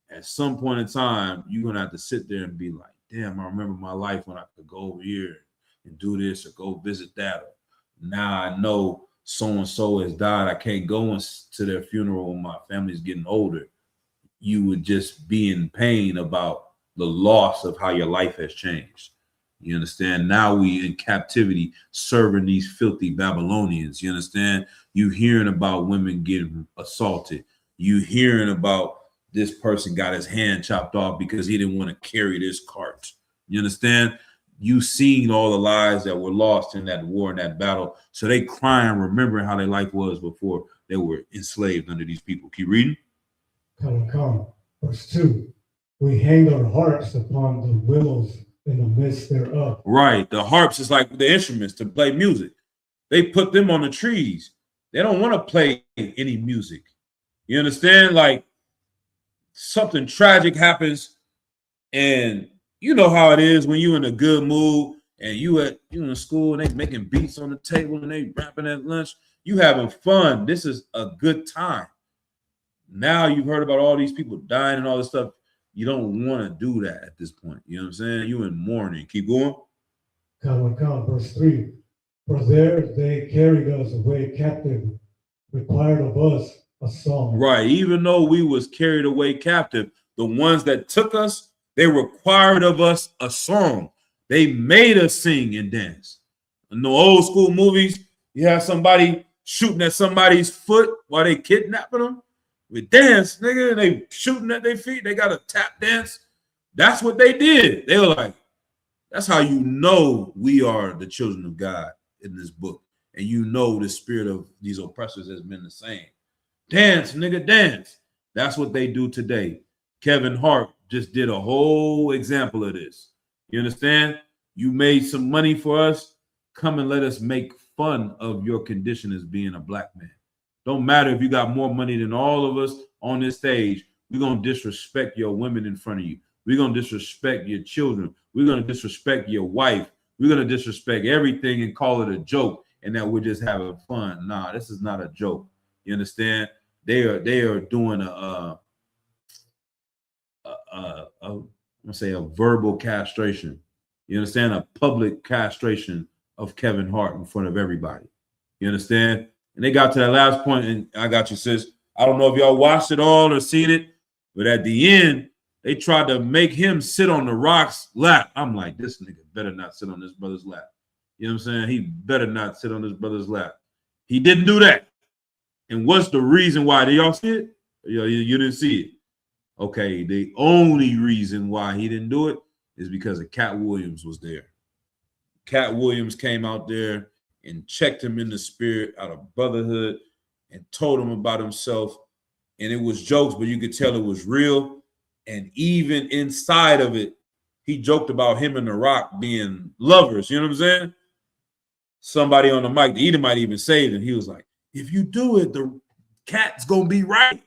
At some point in time, you're going to have to sit there and be like, damn, I remember my life when I could go over here and do this or go visit that. Or now I know so-and-so has died. I can't go to their funeral when my family's getting older. You would just be in pain about the loss of how your life has changed. You understand? Now we in captivity serving these filthy Babylonians. You understand? You hearing about women getting assaulted. You hearing about this person got his hand chopped off because he didn't want to carry this cart. You understand? You seen all the lives that were lost in that war and that battle. So they crying, remembering how their life was before they were enslaved under these people. Keep reading. Come. Verse 2. We hang our harps upon the willows in the midst thereof. Right. The harps is like the instruments to play music. They put them on the trees. They don't want to play any music. You understand? Like something tragic happens, and you know how it is when you in a good mood and you in school and they making beats on the table and they rapping at lunch. You having fun. This is a good time. Now you've heard about all these people dying and all this stuff. You don't want to do that at this point. You know what I'm saying? You in mourning. Keep going. Come. Verse 3. For there they carried us away captive, required of us a song. Right. Even though we was carried away captive, the ones that took us, they required of us a song. They made us sing and dance. In the old school movies, you have somebody shooting at somebody's foot while they kidnapping them. We dance, nigga, and they shooting at their feet. They got a tap dance. That's what they did. They were like, that's how you know we are the children of God in this book. And you know the spirit of these oppressors has been the same. Dance, nigga, dance. That's what they do today. Kevin Hart just did a whole example of this. You understand? You made some money for us. Come and let us make fun of your condition as being a black man. Don't matter if you got more money than all of us on this stage. We're going to disrespect your women in front of you. We're going to disrespect your children. We're going to disrespect your wife. We're going to disrespect everything and call it a joke and that we're just having fun. Nah, this is not a joke. You understand? They are doing a verbal castration. You understand? A public castration of Kevin Hart in front of everybody. You understand? And they got to that last point, and I got you, sis. I don't know if y'all watched it all or seen it, but at the end, they tried to make him sit on the Rock's lap. I'm like, this nigga better not sit on this brother's lap. You know what I'm saying? He better not sit on his brother's lap. He didn't do that. And what's the reason why? Did y'all see it? You didn't see it. Okay, the only reason why he didn't do it is because of Cat Williams was there. Cat Williams came out there and checked him in the spirit out of brotherhood and told him about himself. And it was jokes, but you could tell it was real. And even inside of it, he joked about him and The Rock being lovers. You know what I'm saying? Somebody on the mic, the Edom might even say it, and he was like, if you do it, the cat's going to be right.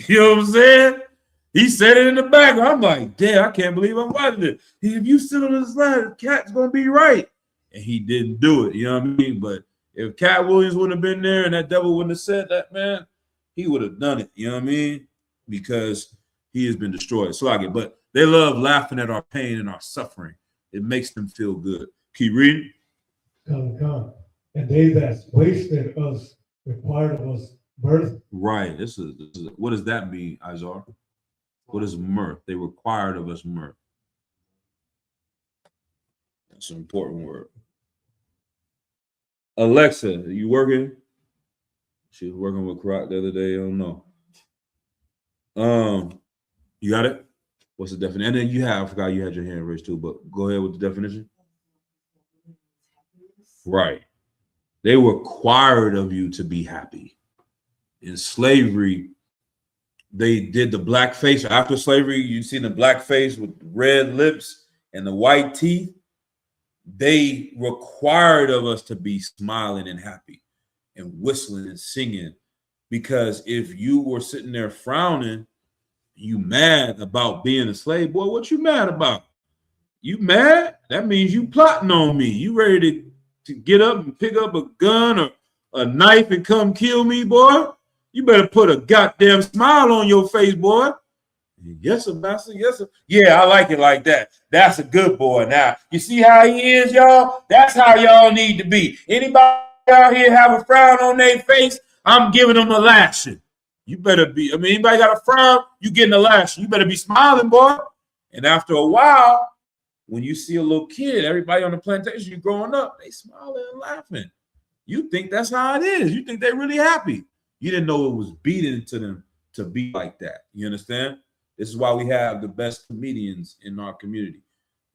You know what I'm saying? He said it in the back. I'm like, damn, I can't believe I'm watching it. If you sit on this line, the cat's gonna be right. And he didn't do it. You know what I mean? But if Cat Williams wouldn't have been there and that devil wouldn't have said that, man, he would have done it. You know what I mean? Because he has been destroyed. So I get, but they love laughing at our pain and our suffering. It makes them feel good. Keep reading. Come. And they that wasted us required of us birth. Right. This is what does that mean, Izar? What is mirth? They required of us mirth. That's an important word. Alexa, are you working? She was working with Karak the other day. I don't know. You got it? What's the definition? And then you have, I forgot you had your hand raised too, but go ahead with the definition. Right. They required of you to be happy. In slavery, they did the black face. After slavery, you see the black face with red lips and the white teeth. They required of us to be smiling and happy and whistling and singing, because if you were sitting there frowning, you mad about being a slave, boy, what you mad about? You mad? That means you plotting on me. You ready to get up and pick up a gun or a knife and come kill me, boy? You better put a goddamn smile on your face, boy. Yes, sir, master. Yes, sir. Yeah, I like it like that. That's a good boy. Now, you see how he is, y'all? That's how y'all need to be. Anybody out here have a frown on their face, I'm giving them a lashing. You better be, anybody got a frown, you getting a lashing. You better be smiling, boy. And after a while, when you see a little kid, everybody on the plantation, you growing up, they smiling and laughing. You think that's how it is. You think they're really happy. You didn't know it was beaten to them to be like that. You understand? This is why we have the best comedians in our community,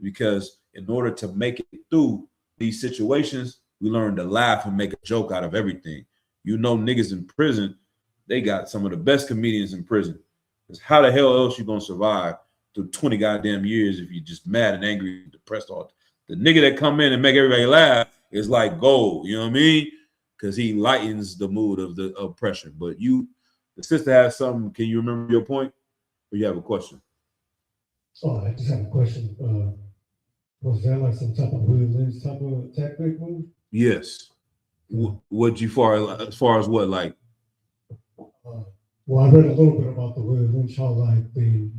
because in order to make it through these situations, we learn to laugh and make a joke out of everything. You know, niggas in prison, they got some of the best comedians in prison. Because how the hell else you gonna survive through 20 goddamn years if you're just mad and angry and depressed all the nigga that come in and make everybody laugh is like gold, you know what I mean? Because he lightens the mood of the oppression. But the sister has something. Can you remember your point? Or you have a question? Oh, I just have a question. Was that like some type of Willie Lynch type of tactic move? Yes. What you as far as what, like? Well, I read a little bit about the Willie Lynch, how like the,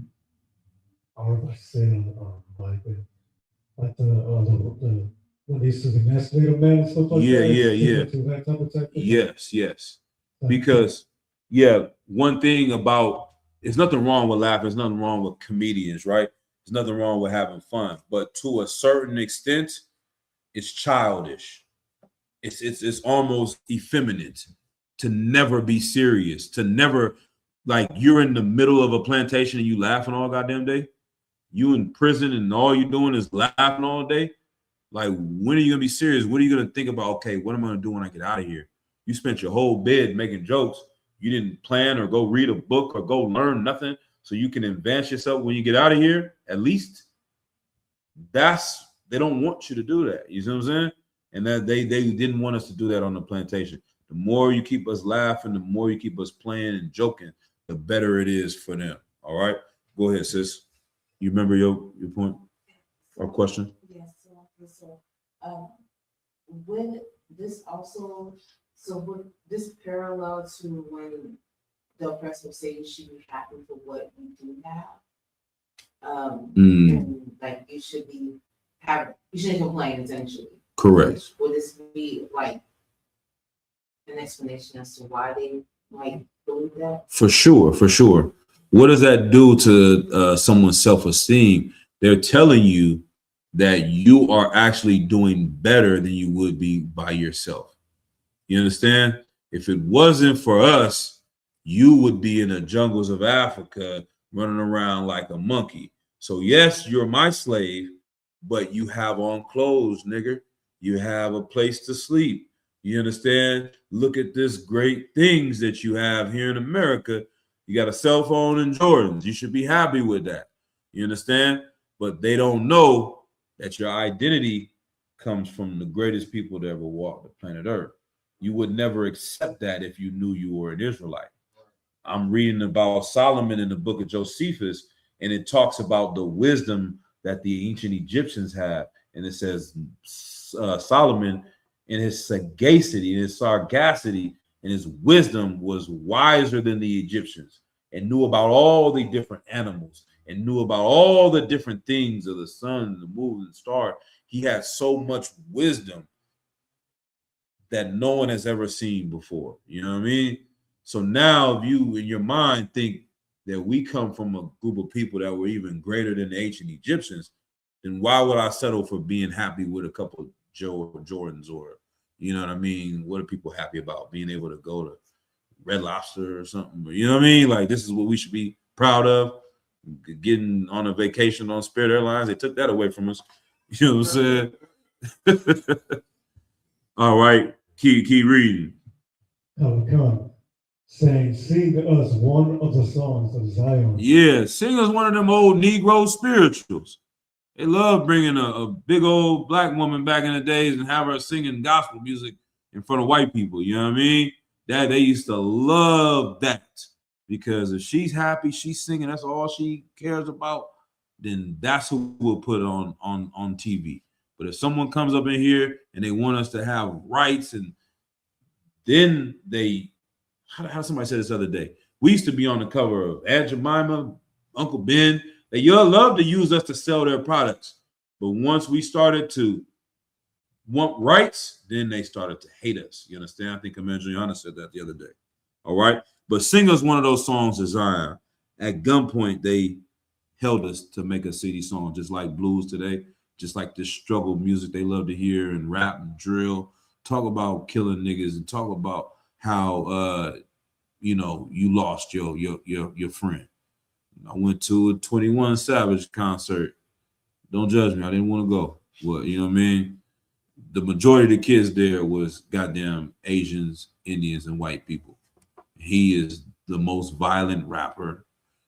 I don't know if I said like the release of the emasculated man and stuff like Yeah. To that type of tactic. Yes. Because one thing about, there's nothing wrong with laughing. There's nothing wrong with comedians, right? There's nothing wrong with having fun. But to a certain extent, it's childish. It's almost effeminate to never be serious, to never, like, you're in the middle of a plantation and you laughing all goddamn day. You in prison and all you're doing is laughing all day. Like, when are you gonna be serious? What are you gonna think about? Okay, what am I gonna do when I get out of here? You spent your whole bed making jokes. You didn't plan or go read a book or go learn nothing so you can advance yourself when you get out of here. At least they don't want you to do that. You see what I'm saying? And that they didn't want us to do that on the plantation. The more you keep us laughing, the more you keep us playing and joking, the better it is for them. All right, go ahead, sis. You remember your point or question? Yes. So, would this also? So would this parallel to when the oppressor say you should be happy for what you do have? And like you shouldn't complain essentially. Correct. Would this be like an explanation as to why they might believe that? For sure. What does that do to someone's self-esteem? They're telling you that you are actually doing better than you would be by yourself. You understand? If it wasn't for us, you would be in the jungles of Africa running around like a monkey. So yes, you're my slave, but you have on clothes, nigger. You have a place to sleep. You understand? Look at this great things that you have here in America. You got a cell phone and Jordans. You should be happy with that. You understand? But they don't know that your identity comes from the greatest people that ever walked the planet Earth. You would never accept that if you knew you were an Israelite. I'm reading about Solomon in the book of Josephus, and it talks about the wisdom that the ancient Egyptians had. And it says Solomon, in his sagacity, in his sagacity, and his wisdom was wiser than the Egyptians, and knew about all the different animals, and knew about all the different things of the sun, the moon, and the star. He had so much wisdom that no one has ever seen before. You know what I mean? So now if you in your mind think that we come from a group of people that were even greater than the ancient Egyptians, then why would I settle for being happy with a couple of Jordans, or, you know what I mean? What are people happy about? Being able to go to Red Lobster or something? You know what I mean? Like, this is what we should be proud of. Getting on a vacation on Spirit Airlines, they took that away from us. You know what I'm saying? All right, keep reading. Come, saying, sing us one of the songs of Zion. Yeah, sing us one of them old Negro spirituals. They love bringing a big old black woman back in the days and have her singing gospel music in front of white people. You know what I mean? That they used to love that, because if she's happy, she's singing, that's all she cares about, then that's who we'll put on TV. But if someone comes up in here and they want us to have rights, and then they, how somebody said this other day, we used to be on the cover of Aunt Jemima, Uncle Ben. They love to use us to sell their products. But once we started to want rights, then they started to hate us. You understand? I think Commander Juliana said that the other day. All right. But sing us one of those songs of Zion. At gunpoint, they held us to make us see these songs, just like blues today, just like this struggle music they love to hear, and rap and drill. Talk about killing niggas, and talk about how you lost your friend. I went to a 21 Savage concert. Don't judge me. I didn't want to go. Well, you know what I mean? The majority of the kids there was goddamn Asians, Indians, and white people. He is the most violent rapper,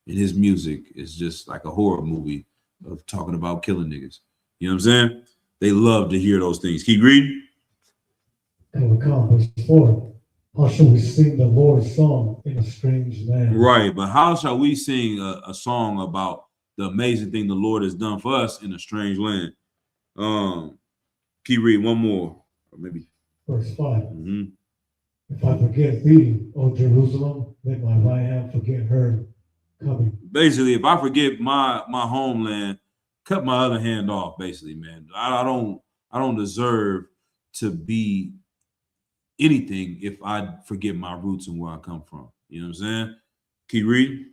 and his music is just like a horror movie of talking about killing niggas. You know what I'm saying? They love to hear those things. Keep reading. Come, verse 4. How shall we sing the Lord's song in a strange land? Right, but how shall we sing a song about the amazing thing the Lord has done for us in a strange land? Keep reading one more, or maybe Verse 5. If I forget thee, O Jerusalem, let my right hand forget her coming. Basically, if I forget my homeland, cut my other hand off. Basically, man, I don't deserve to be anything if I forget my roots and where I come from. You know what I'm saying? Keep reading.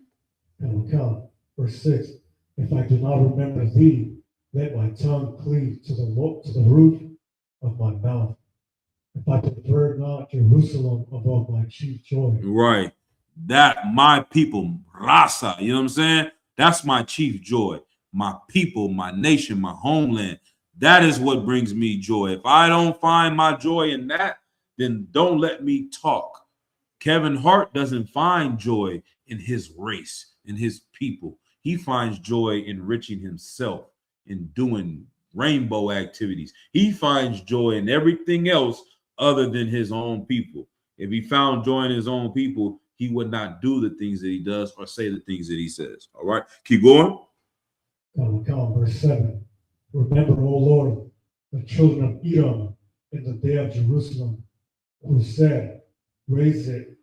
Come, verse 6. If I do not remember thee, let my tongue cleave to the roof of my mouth. If I prefer not Jerusalem above my chief joy. Right. That my people, Rasa, you know what I'm saying? That's my chief joy. My people, my nation, my homeland. That is what brings me joy. If I don't find my joy in that, then don't let me talk. Kevin Hart doesn't find joy in his race, in his people. He finds joy in enriching himself, in doing rainbow activities. He finds joy in everything else other than his own people. If he found joy in his own people, he would not do the things that he does or say the things that he says. All right, keep going. Come, verse 7. Remember, O Lord, the children of Edom in the day of Jerusalem, who said, raise it,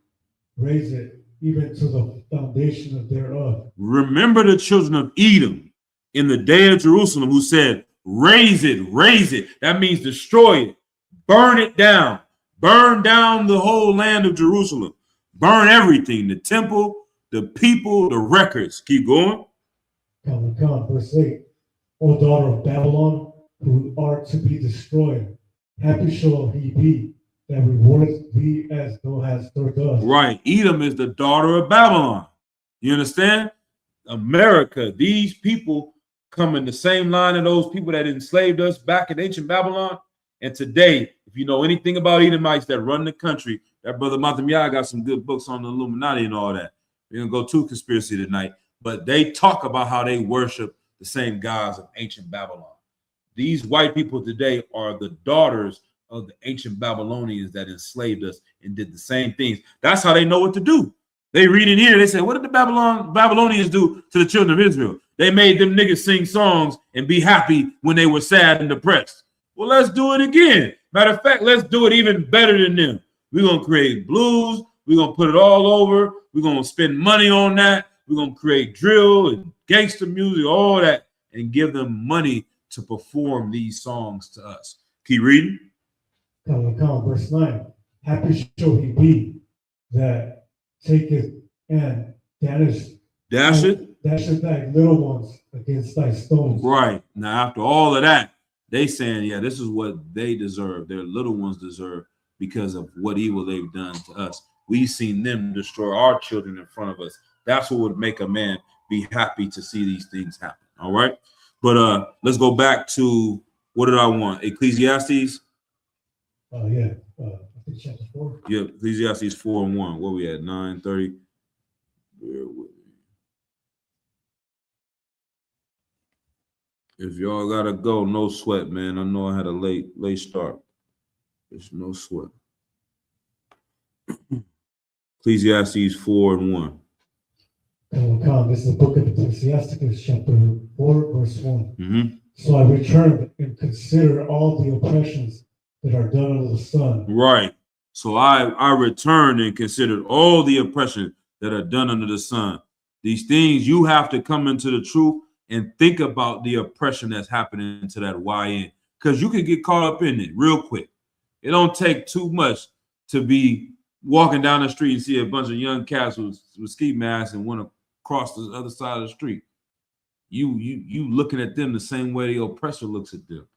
even to the foundation of thereof. Remember the children of Edom in the day of Jerusalem, who said, raise it. That means destroy it, burn it down, burn down the whole land of Jerusalem, burn everything, the temple, the people, the records. Keep going. Come, verse 8. O daughter of Babylon, who art to be destroyed, happy shall he be that rewardeth thee as thou hast done. Right. Edom is the daughter of Babylon. You understand? America, these people come in the same line of those people that enslaved us back in ancient Babylon. And today, if you know anything about Edomites that run the country, that brother Matamiya got some good books on the Illuminati and all that. We're going to go to conspiracy tonight. But they talk about how they worship the same gods of ancient Babylon. These white people today are the daughters of the ancient Babylonians that enslaved us and did the same things. That's how they know what to do. They read in here, they say, what did the Babylonians do to the children of Israel? They made them niggas sing songs and be happy when they were sad and depressed. Well, let's do it again. Matter of fact, let's do it even better than them. We're going to create blues. We're going to put it all over. We're going to spend money on that. We're going to create drill and gangster music, all that, and give them money to perform these songs to us. Keep reading. Verse 9. Happy shall he be that taketh and dasheth thy little ones against thy stones. Right. Now, after all of that, they saying, yeah, this is what they deserve. Their little ones deserve because of what evil they've done to us. We've seen them destroy our children in front of us. That's what would make a man be happy to see these things happen. All right. But let's go back to, what did I want? Ecclesiastes? I think chapter 4. Yeah, Ecclesiastes 4:1. Where we at? 9:30. If y'all gotta go, no sweat, man. I know I had a late start. There's no sweat. Ecclesiastes 4:1. This is the book of Ecclesiasticus, chapter 4, verse 1. Mm-hmm. So I returned and consider all the oppressions that are done under the sun. Right. So I returned and considered all the oppression that are done under the sun. These things, you have to come into the truth and think about the oppression that's happening to that YN, because you can get caught up in it real quick. It don't take too much to be walking down the street and see a bunch of young cats with ski masks and want to cross the other side of the street. You looking at them the same way the oppressor looks at them.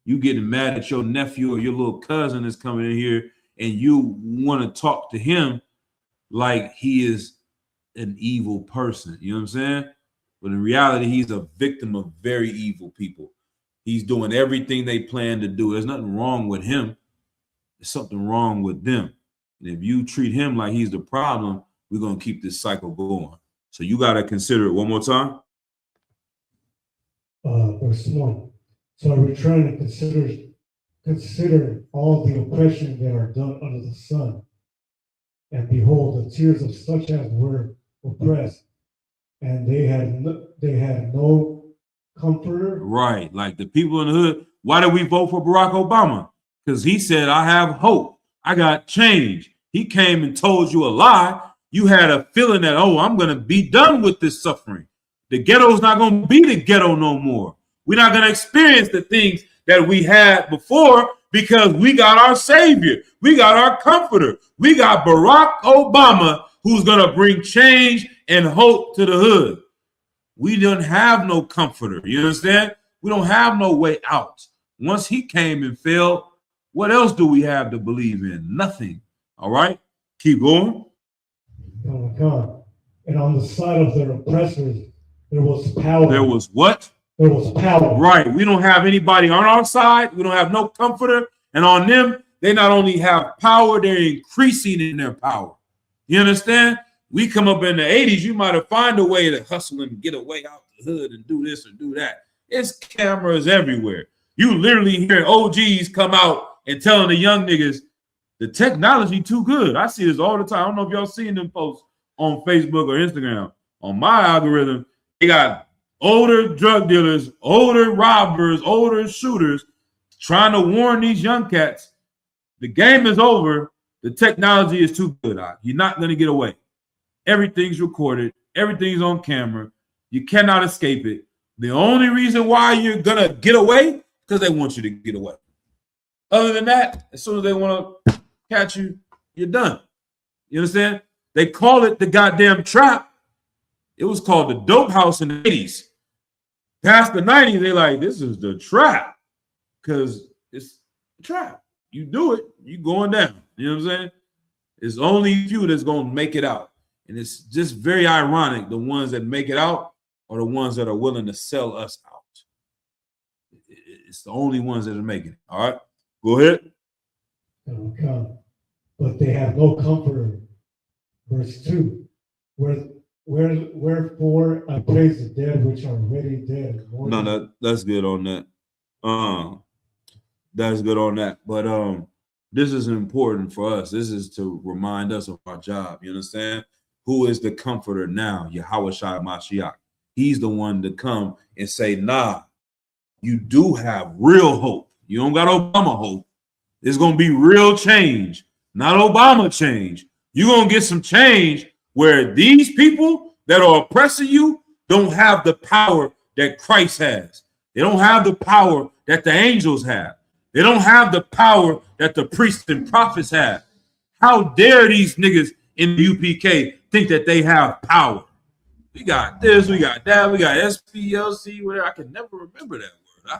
You getting mad at your nephew or your little cousin is coming in here and you want to talk to him like he is an evil person. You know what I'm saying? But in reality, he's a victim of very evil people. He's doing everything they plan to do. There's nothing wrong with him. There's something wrong with them. And if you treat him like he's the problem, we're going to keep this cycle going. So you got to consider it one more time. Verse 1. So I returned and considered all the oppression that are done under the sun. And behold, the tears of such as were oppressed, and they had no comforter. Right. Like the people in the hood. Why did we vote for Barack Obama? Because he said, I have hope. I got change. He came and told you a lie. You had a feeling that, oh, I'm going to be done with this suffering. The ghetto's not going to be the ghetto no more. We're not going to experience the things that we had before because we got our savior. We got our comforter. We got Barack Obama, who's going to bring change and hope to the hood. We don't have no comforter. You understand? We don't have no way out. Once he came and failed, what else do we have to believe in? Nothing. All right? Keep going. Oh my God. And on the side of their oppressors, there was power. There was what? There was power. Right. We don't have anybody on our side. We don't have no comforter. And on them, they not only have power, they're increasing in their power. You understand? We come up in the 80s, you might have found a way to hustle and get away out the hood and do this or do that. It's cameras everywhere. You literally hear OGs come out and telling the young niggas, the technology too good. I see this all the time. I don't know if y'all seen them posts on Facebook or Instagram. On my algorithm, they got older drug dealers, older robbers, older shooters trying to warn these young cats, the game is over. The technology is too good. You're not going to get away. Everything's recorded. Everything's on camera. You cannot escape it. The only reason why you're going to get away because they want you to get away. Other than that, as soon as they want to catch you, you're done. You understand? They call it the goddamn trap. It was called the dope house in the 80s. Past the 90s, they're like, this is the trap. Because it's a trap. You do it, you going down. You know what I'm saying? It's only you that's going to make it out. And it's just very ironic. The ones that make it out are the ones that are willing to sell us out. It's the only ones that are making it. All right, go ahead. But they have no comforter. Verse 2. Wherefore I praise the dead which are already dead. No, that's good on that. That's good on that. But this is important for us. This is to remind us of our job. You understand? who is the comforter now, Yahweh Shai Mashiach. He's the one to come and say, nah, you do have real hope. You don't got Obama hope. There's going to be real change, not Obama change. You're going to get some change where these people that are oppressing you don't have the power that Christ has. They don't have the power that the angels have. They don't have the power that the priests and prophets have. How dare these niggas in the UPK think that they have power? We got this, we got that, we got SPLC, whatever. I can never remember that word.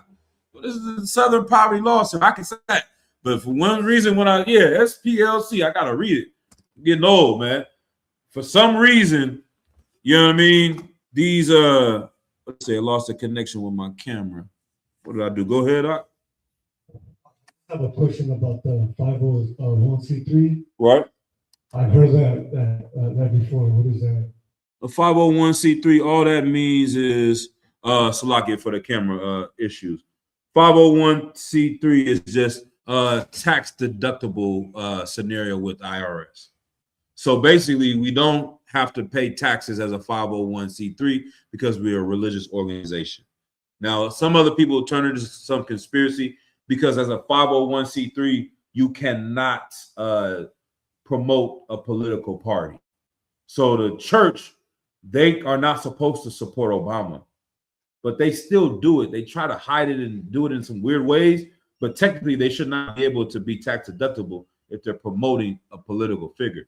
Well, this is the Southern Poverty Law Center. I can say that. But for one reason, SPLC, I got to read it. I'm getting old, man. For some reason, you know what I mean? These, let's say I lost a connection with my camera. What did I do? Go ahead, Doc. I have a question about the 501c3. Right. I heard that before. What is that? A 501c3, all that means is, Salakia for the camera issues. 501c3 is just a tax deductible scenario with IRS. So basically, we don't have to pay taxes as a 501c3 because we're a religious organization. Now, some other people turn it into some conspiracy because as a 501c3, you cannot promote a political party. So the church, they are not supposed to support Obama, but they still do it. They try to hide it and do it in some weird ways, but technically they should not be able to be tax deductible if they're promoting a political figure.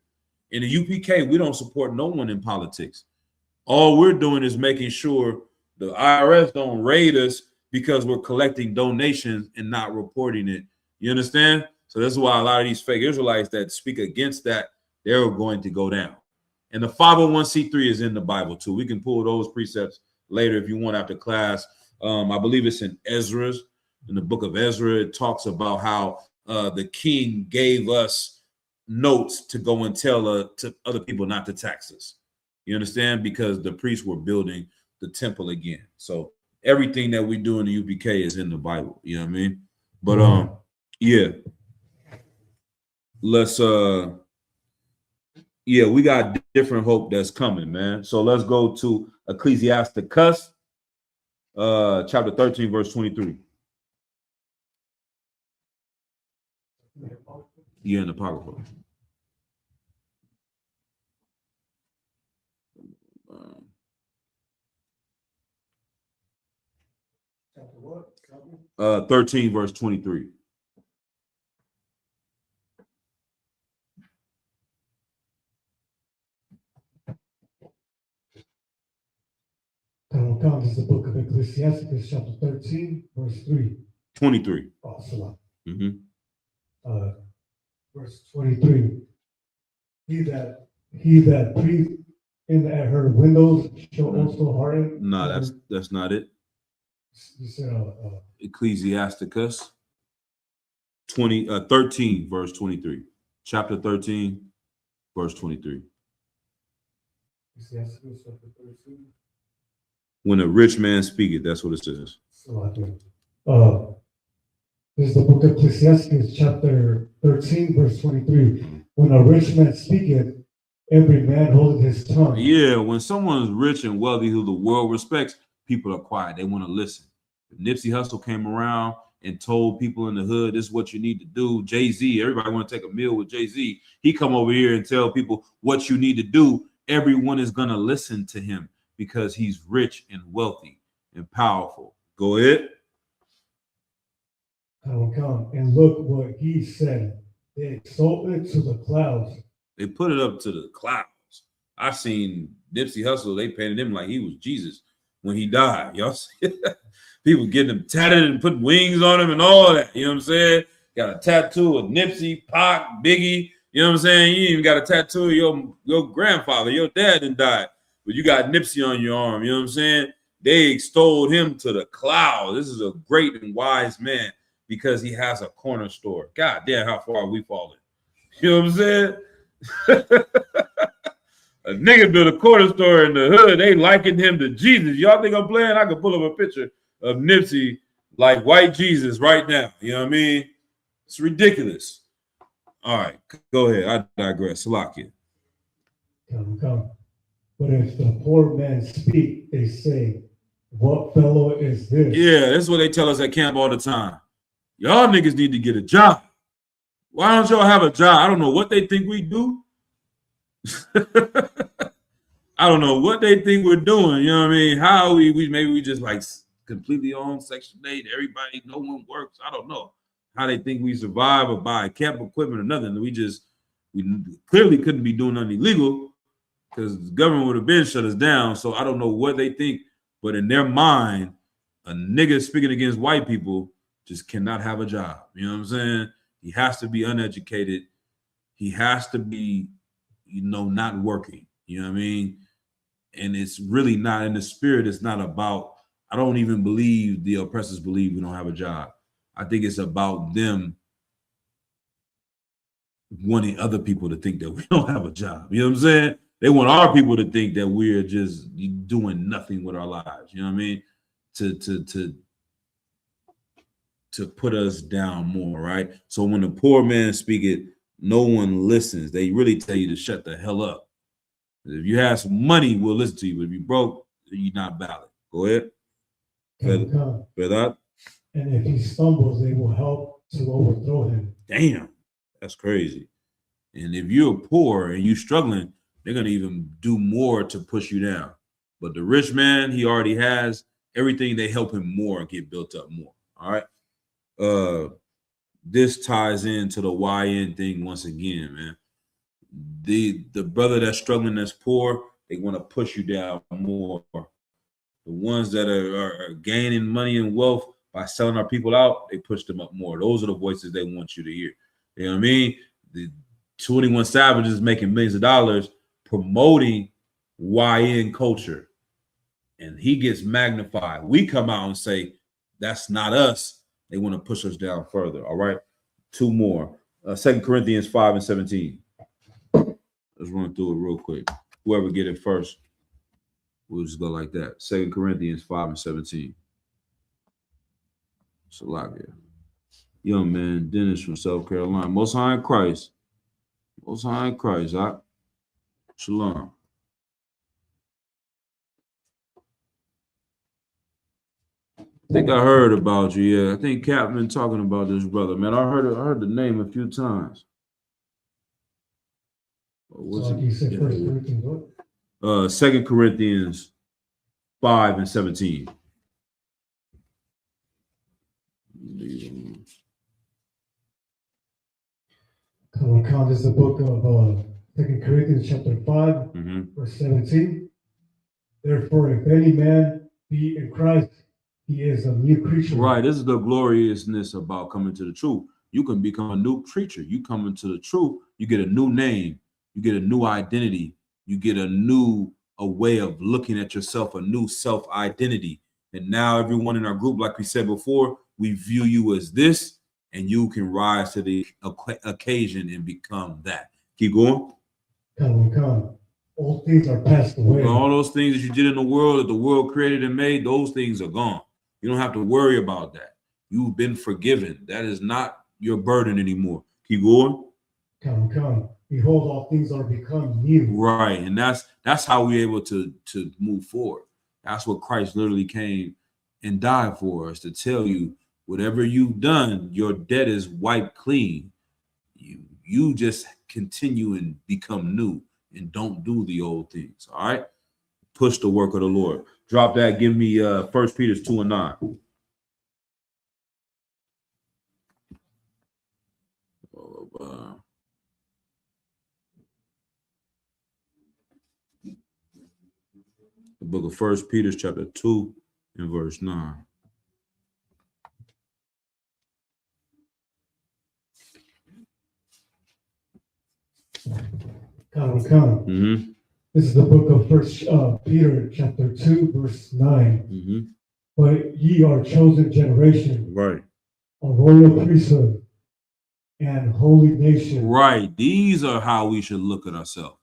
In the UPK, we don't support no one in politics. All we're doing is making sure the IRS don't raid us because we're collecting donations and not reporting it. You understand? So that's why a lot of these fake Israelites that speak against that, they're going to go down. And the 501c3 is in the Bible too. We can pull those precepts later if you want after class. I believe it's in Ezra's. In the book of Ezra, it talks about how the king gave us notes to go and tell to other people not to tax us. You understand? Because the priests were building the temple again. So everything that we do in the UPK is in the Bible. You know what I mean? But yeah. Let's we got different hope that's coming, man. So let's go to Ecclesiasticus, chapter 13, verse 23. Yeah, in the Apocrypha. Chapter what? 13, verse 23. This is the book of Ecclesiasticus, chapter 13, verse 3. 23. Oh, Salah. Mm-hmm. Verse 23. He that breathed in at her windows shall also harden. No, that's not it. You said Ecclesiasticus 13, verse 23. Chapter 13, verse 23. Ecclesiasticus chapter 13. When a rich man speaketh, that's what it says. This is the book of Ecclesiastes, chapter 13, verse 23. When a rich man speaketh, every man holdeth his tongue. Yeah, when someone's rich and wealthy who the world respects, people are quiet. They want to listen. If Nipsey Hussle came around and told people in the hood, this is what you need to do. Jay-Z, everybody want to take a meal with Jay-Z. He come over here and tell people what you need to do. Everyone is going to listen to him because he's rich and wealthy and powerful. Go ahead. I will come and look what he said. They exalted it to the clouds. They put it up to the clouds. I seen Nipsey Hussle. They painted him like he was Jesus when he died. Y'all see? People getting him tatted and putting wings on him and all that. You know what I'm saying? Got a tattoo of Nipsey, Pac, Biggie. You know what I'm saying? You even got a tattoo of your grandfather. Your dad didn't die, but you got Nipsey on your arm. You know what I'm saying? They extolled him to the clouds. This is a great and wise man because he has a corner store. God damn, how far we fallen. You know what I'm saying? A nigga built a corner store in the hood. They likened him to Jesus. Y'all think I'm playing? I could pull up a picture of Nipsey like white Jesus right now. You know what I mean? It's ridiculous. All right, go ahead. I digress. Salakia. Come. But if the poor man speak, they say, what fellow is this? Yeah, that's what they tell us at camp all the time. Y'all niggas need to get a job. Why don't y'all have a job? I don't know what they think we do. I don't know what they think we're doing. You know what I mean? How we maybe we just like completely on Section 8. Everybody, no one works. I don't know how they think we survive or buy camp equipment or nothing. We clearly couldn't be doing nothing illegal because the government would have been shut us down. So I don't know what they think, but in their mind, a nigga speaking against white people just cannot have a job. You know what I'm saying? He has to be uneducated. He has to be, not working. You know what I mean? And it's really not in the spirit. It's not about, I don't even believe the oppressors believe we don't have a job. I think it's about them wanting other people to think that we don't have a job. You know what I'm saying? They want our people to think that we're just doing nothing with our lives. You know what I mean? To put us down more, right? So when the poor man speak it, no one listens. They really tell you to shut the hell up. If you have some money, we'll listen to you. But if you broke, you're not valid. Go ahead. Come. And if he stumbles, they will help to overthrow him. Damn, that's crazy. And if you're poor and you're struggling, they're going to even do more to push you down. But the rich man, he already has everything. They help him more and get built up more. All right. This ties into the YN thing once again, man. The brother that's struggling, that's poor, they want to push you down more. The ones that are gaining money and wealth by selling our people out, they push them up more. Those are the voices they want you to hear. You know what I mean? The 21 Savages making millions of dollars promoting YN culture, and he gets magnified. We come out and say, that's not us. They want to push us down further. All right. Two more. 2 Corinthians 5:17. Let's run through it real quick. Whoever get it first, we'll just go like that. 2 Corinthians 5:17. Salavia. Young man, Dennis from South Carolina. Most High in Christ. Most High in Christ. Shalom. I think I heard about you. Yeah, I think Cap been talking about this brother, man. I heard the name a few times. So like you said, 1 Corinthians what? 2 Corinthians 5:17. Come, this is the book of 2 Corinthians chapter 5, verse 17. Therefore, if any man be in Christ, he is a new creature. Right. This is the gloriousness about coming to the truth. You can become a new creature. You come into the truth, you get a new name, you get a new identity, you get a way of looking at yourself, a new self-identity. And now everyone in our group, like we said before, we view you as this, and you can rise to the occasion and become that. Keep going. Come. All things are passed away. All those things that you did in the world, that the world created and made, those things are gone. You don't have to worry about that. You've been forgiven. That is not your burden anymore. Keep going. Come. Behold, all things are become new. Right. And that's how we're able to move forward. That's what Christ literally came and died for us, to tell you whatever you've done, your debt is wiped clean. You just continue and become new and don't do the old things. All right. Push the work of the Lord. Drop that. Give me 1 Peter 2:9. The book of 1 Peter chapter 2 and verse 9. Come. This is the book of 1 Peter chapter 2, verse 9. But ye are a chosen generation, Right. a royal priesthood, and holy nation. Right. These are how we should look at ourselves.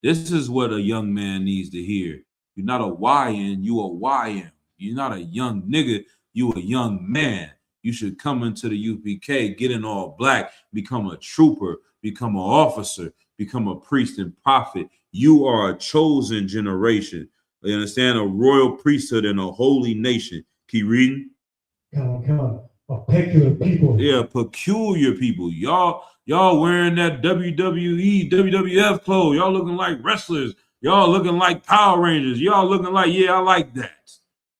This is what a young man needs to hear. You're not a YN, you a YM. You're not a young nigga, you a young man. You should come into the UPK, get in all black, become a trooper, become an officer, become a priest and prophet. You are a chosen generation. You understand? A royal priesthood and a holy nation. Keep reading. Come on. A peculiar people. Yeah, peculiar people. Y'all wearing that WWE, WWF clothes. Y'all looking like wrestlers. Y'all looking like Power Rangers. Y'all looking like, yeah, I like that.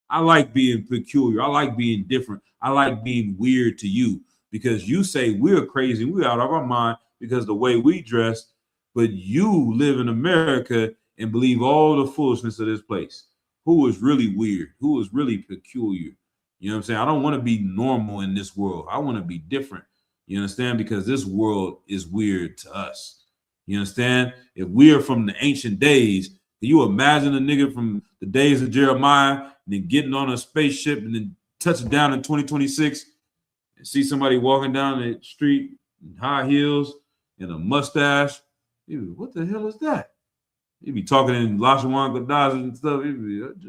I like being peculiar. I like being different. I like being weird to you because you say we're crazy. We're out of our mind because the way we dress, but you live in America and believe all the foolishness of this place. Who is really weird? Who is really peculiar? You know what I'm saying? I don't want to be normal in this world. I want to be different. You understand? Because this world is weird to us. You understand? If we are from the ancient days, can you imagine a nigga from the days of Jeremiah and then getting on a spaceship and then touching down in 2026 and see somebody walking down the street in high heels and a mustache? Dude, what the hell is that? He'd be talking in Lashawan Gadaz and stuff. He'd be, it'd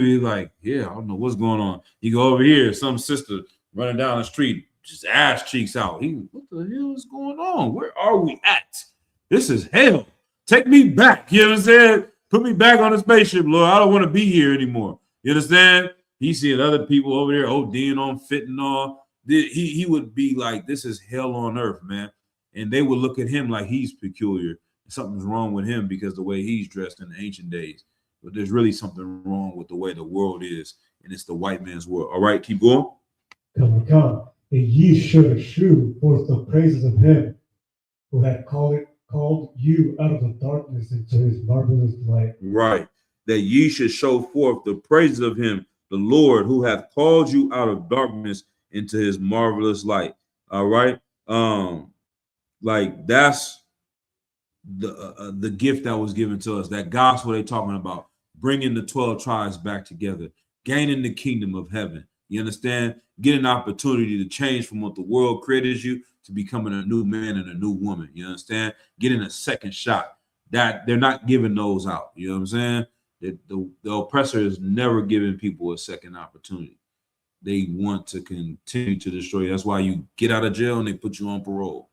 be like, yeah, I don't know what's going on. You go over here, some sister running down the street, just ass cheeks out. What the hell is going on? Where are we at? This is hell. Take me back. You know what I'm saying? Put me back on the spaceship, Lord. I don't want to be here anymore. You understand? He's seeing other people over there ODing on fentanyl. He would be like, this is hell on earth, man. And they would look at him like he's peculiar. Something's wrong with him because the way he's dressed in the ancient days. But there's really something wrong with the way the world is, and it's the white man's world. All right, keep going. Come. And ye should shew forth the praises of him who had called you out of the darkness into his marvelous light. Right. That ye should show forth the praises of him, the Lord, who hath called you out of darkness into his marvelous light. All right. Like that's the gift that was given to us, that gospel they're talking about, bringing the 12 tribes back together, gaining the kingdom of heaven. You understand? Getting an opportunity to change from what the world created you to becoming a new man and a new woman. You understand? Getting a second shot. That they're not giving those out. You know what I'm saying? The oppressor is never giving people a second opportunity. They want to continue to destroy you. That's why you get out of jail and they put you on parole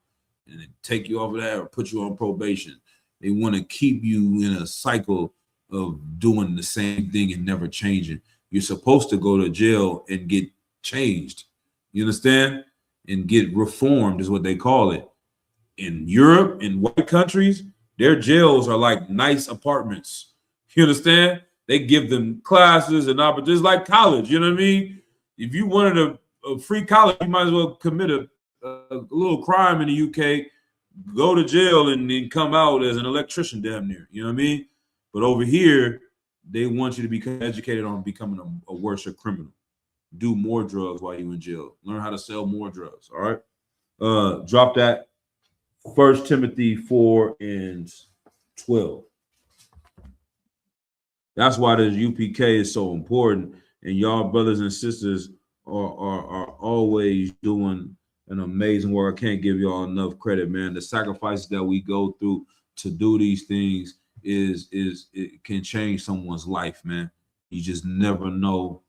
and they take you off of that or put you on probation. They want to keep you in a cycle of doing the same thing and never changing. You're supposed to go to jail and get changed. You understand? And get reformed is what they call it. In Europe, in white countries, their jails are like nice apartments. You understand? They give them classes and opportunities like college. You know what I mean? If you wanted a free college, you might as well commit a little crime in the UK, go to jail, and then come out as an electrician damn near. You know what I mean? But over here, they want you to become educated on becoming a worse criminal. Do more drugs while you're in jail. Learn how to sell more drugs. All right. Drop that. 1 Timothy 4:12. That's why this UPK is so important. And y'all brothers and sisters are always doing an amazing work. I can't give y'all enough credit, man. The sacrifices that we go through to do these things it can change someone's life, man. You just never know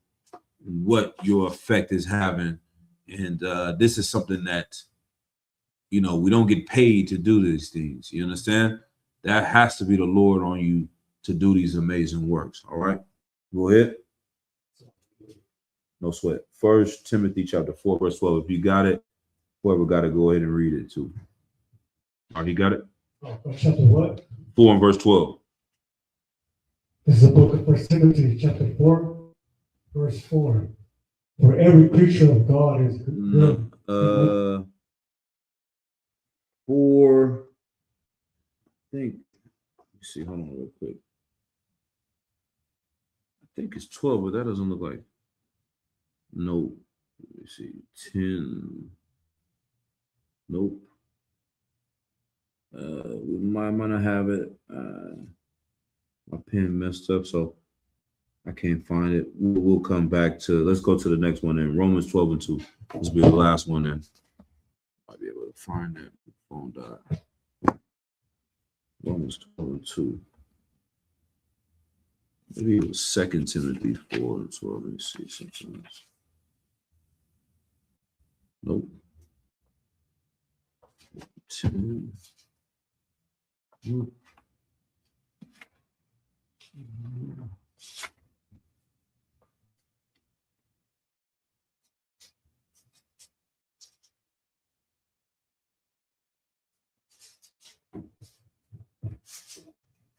what your effect is having. And this is something that, you know, we don't get paid to do these things. You understand? That has to be the Lord on you to do these amazing works. All right. Go ahead. No sweat. 1 Timothy chapter 4, verse 12. If you got it, whoever got it, go ahead and read it too. All right, you got it? Chapter what? 4 and verse 12. This is the book of 1 Timothy, chapter 4, verse 4. For every creature of God is good. 4. I think. Let's see. Hold on, real quick. I think it's 12, but that doesn't look like. No. Let me see. 10. Nope. We might not have it. My pen messed up, so I can't find it. We'll come back to. Let's go to the next one then. Romans 12:2. This will be the last one then. Might be able to find that. Phone died. Romans 12:2. Maybe it was 2 Timothy 4:12. Let me see something else. Nope. 2.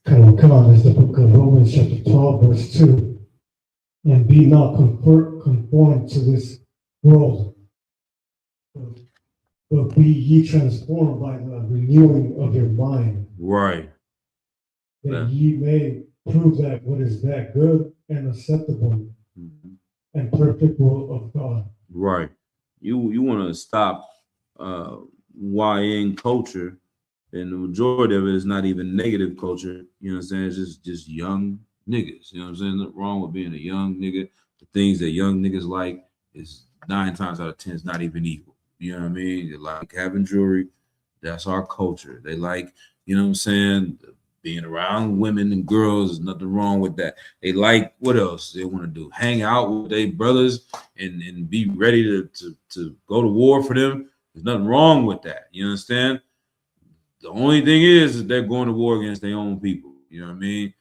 Come on, it's the book of Romans chapter 12, verse 2. And be not conformed to this world, but be ye transformed by the renewing of your mind, Right. that ye may prove that what is that good and acceptable and perfect will of God. Right. You want to stop YN culture, and the majority of it is not even negative culture. You know what I'm saying? It's just young niggas. You know what I'm saying? Nothing wrong with being a young nigga. The things that young niggas like is 9 times out of 10 is not even evil. You know what I mean? They like having jewelry. That's our culture. They like, you know what I'm saying, being around women and girls. There's nothing wrong with that. They like, what else they want to do? Hang out with their brothers and be ready to go to war for them. There's nothing wrong with that. You understand? The only thing is they're going to war against their own people. You know what I mean?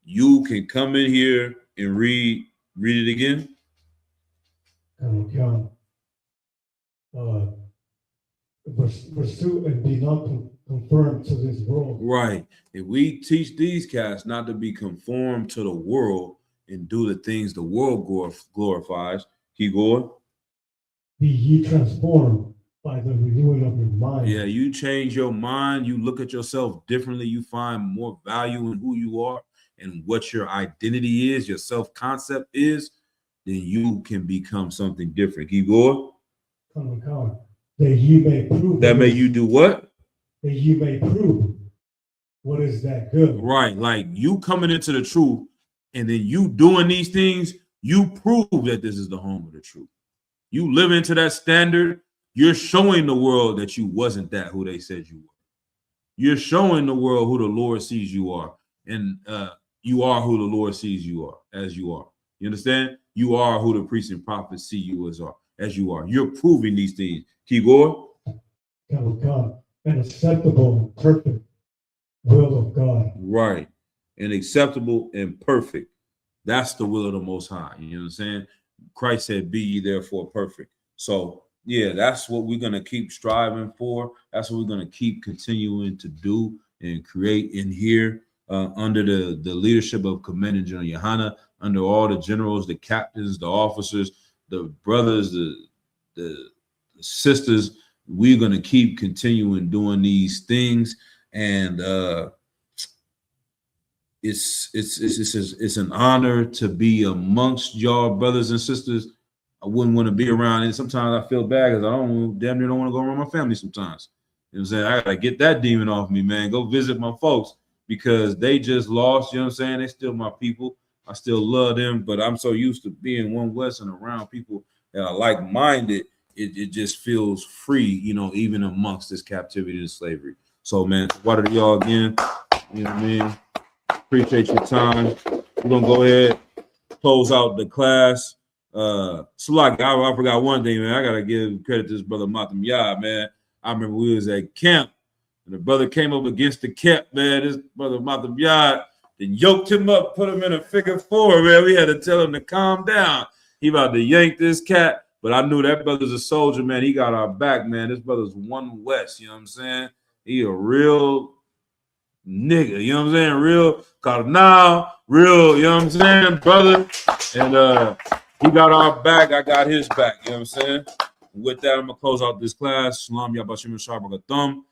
You can come in here and read it again. Verse 2, and be not conformed to this world. Right. If we teach these cats not to be conformed to the world and do the things the world glorifies, keep going. Be ye transformed by the renewing of your mind. Yeah, you change your mind, you look at yourself differently, you find more value in who you are and what your identity is, your self-concept is, then you can become something different. Keep going. Come. That ye may prove. That may you do what? That ye may prove what is that good. Right, like you coming into the truth and then you doing these things, you prove that this is the home of the truth. You live into that standard. You're showing the world that you wasn't that who they said you were. You're showing the world who the Lord sees you are. And you are who the Lord sees you are, as you are. You understand? You are who the priests and prophets see you as you are. You're proving these things. Keep going. Come. An acceptable and perfect will of God. Right. And acceptable and perfect. That's the will of the Most High. You know what I'm saying? Christ said, be ye therefore perfect. So, yeah, that's what we're going to keep striving for. That's what we're going to keep continuing to do and create in here under the leadership of Commanding General Yohana, under all the generals, the captains, the officers, the brothers, the sisters. We're going to keep continuing doing these things. And it's an honor to be amongst y'all brothers and sisters. I wouldn't want to be around, and sometimes I feel bad because I damn near don't want to go around my family sometimes. You know what I'm saying? I gotta get that demon off me, man. Go visit my folks because they just lost, you know what I'm saying? They still my people. I still love them, but I'm so used to being One West and around people that are like-minded, it just feels free, you know, even amongst this captivity and slavery. So, man, what are y'all again? You know what I mean? Appreciate your time. We're gonna go ahead, close out the class. So like I forgot one thing, man. I gotta give credit to this brother Matam Yah, man. I remember we was at camp and the brother came up against the camp, man. This brother Matam Yah then yoked him up, put him in a figure 4, man. We had to tell him to calm down. He about to yank this cat, but I knew that brother's a soldier, man. He got our back, man. This brother's One West, you know what I'm saying? He a real nigga, you know what I'm saying? Real Cardinal, real, you know what I'm saying, brother? And he got our back, I got his back, you know what I'm saying? With that, I'm gonna close out this class. Shalom Yabashim Shah Bagathum.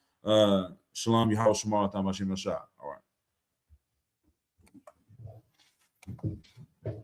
Shalom Yahweh Shemar Tamashim Shah. All right.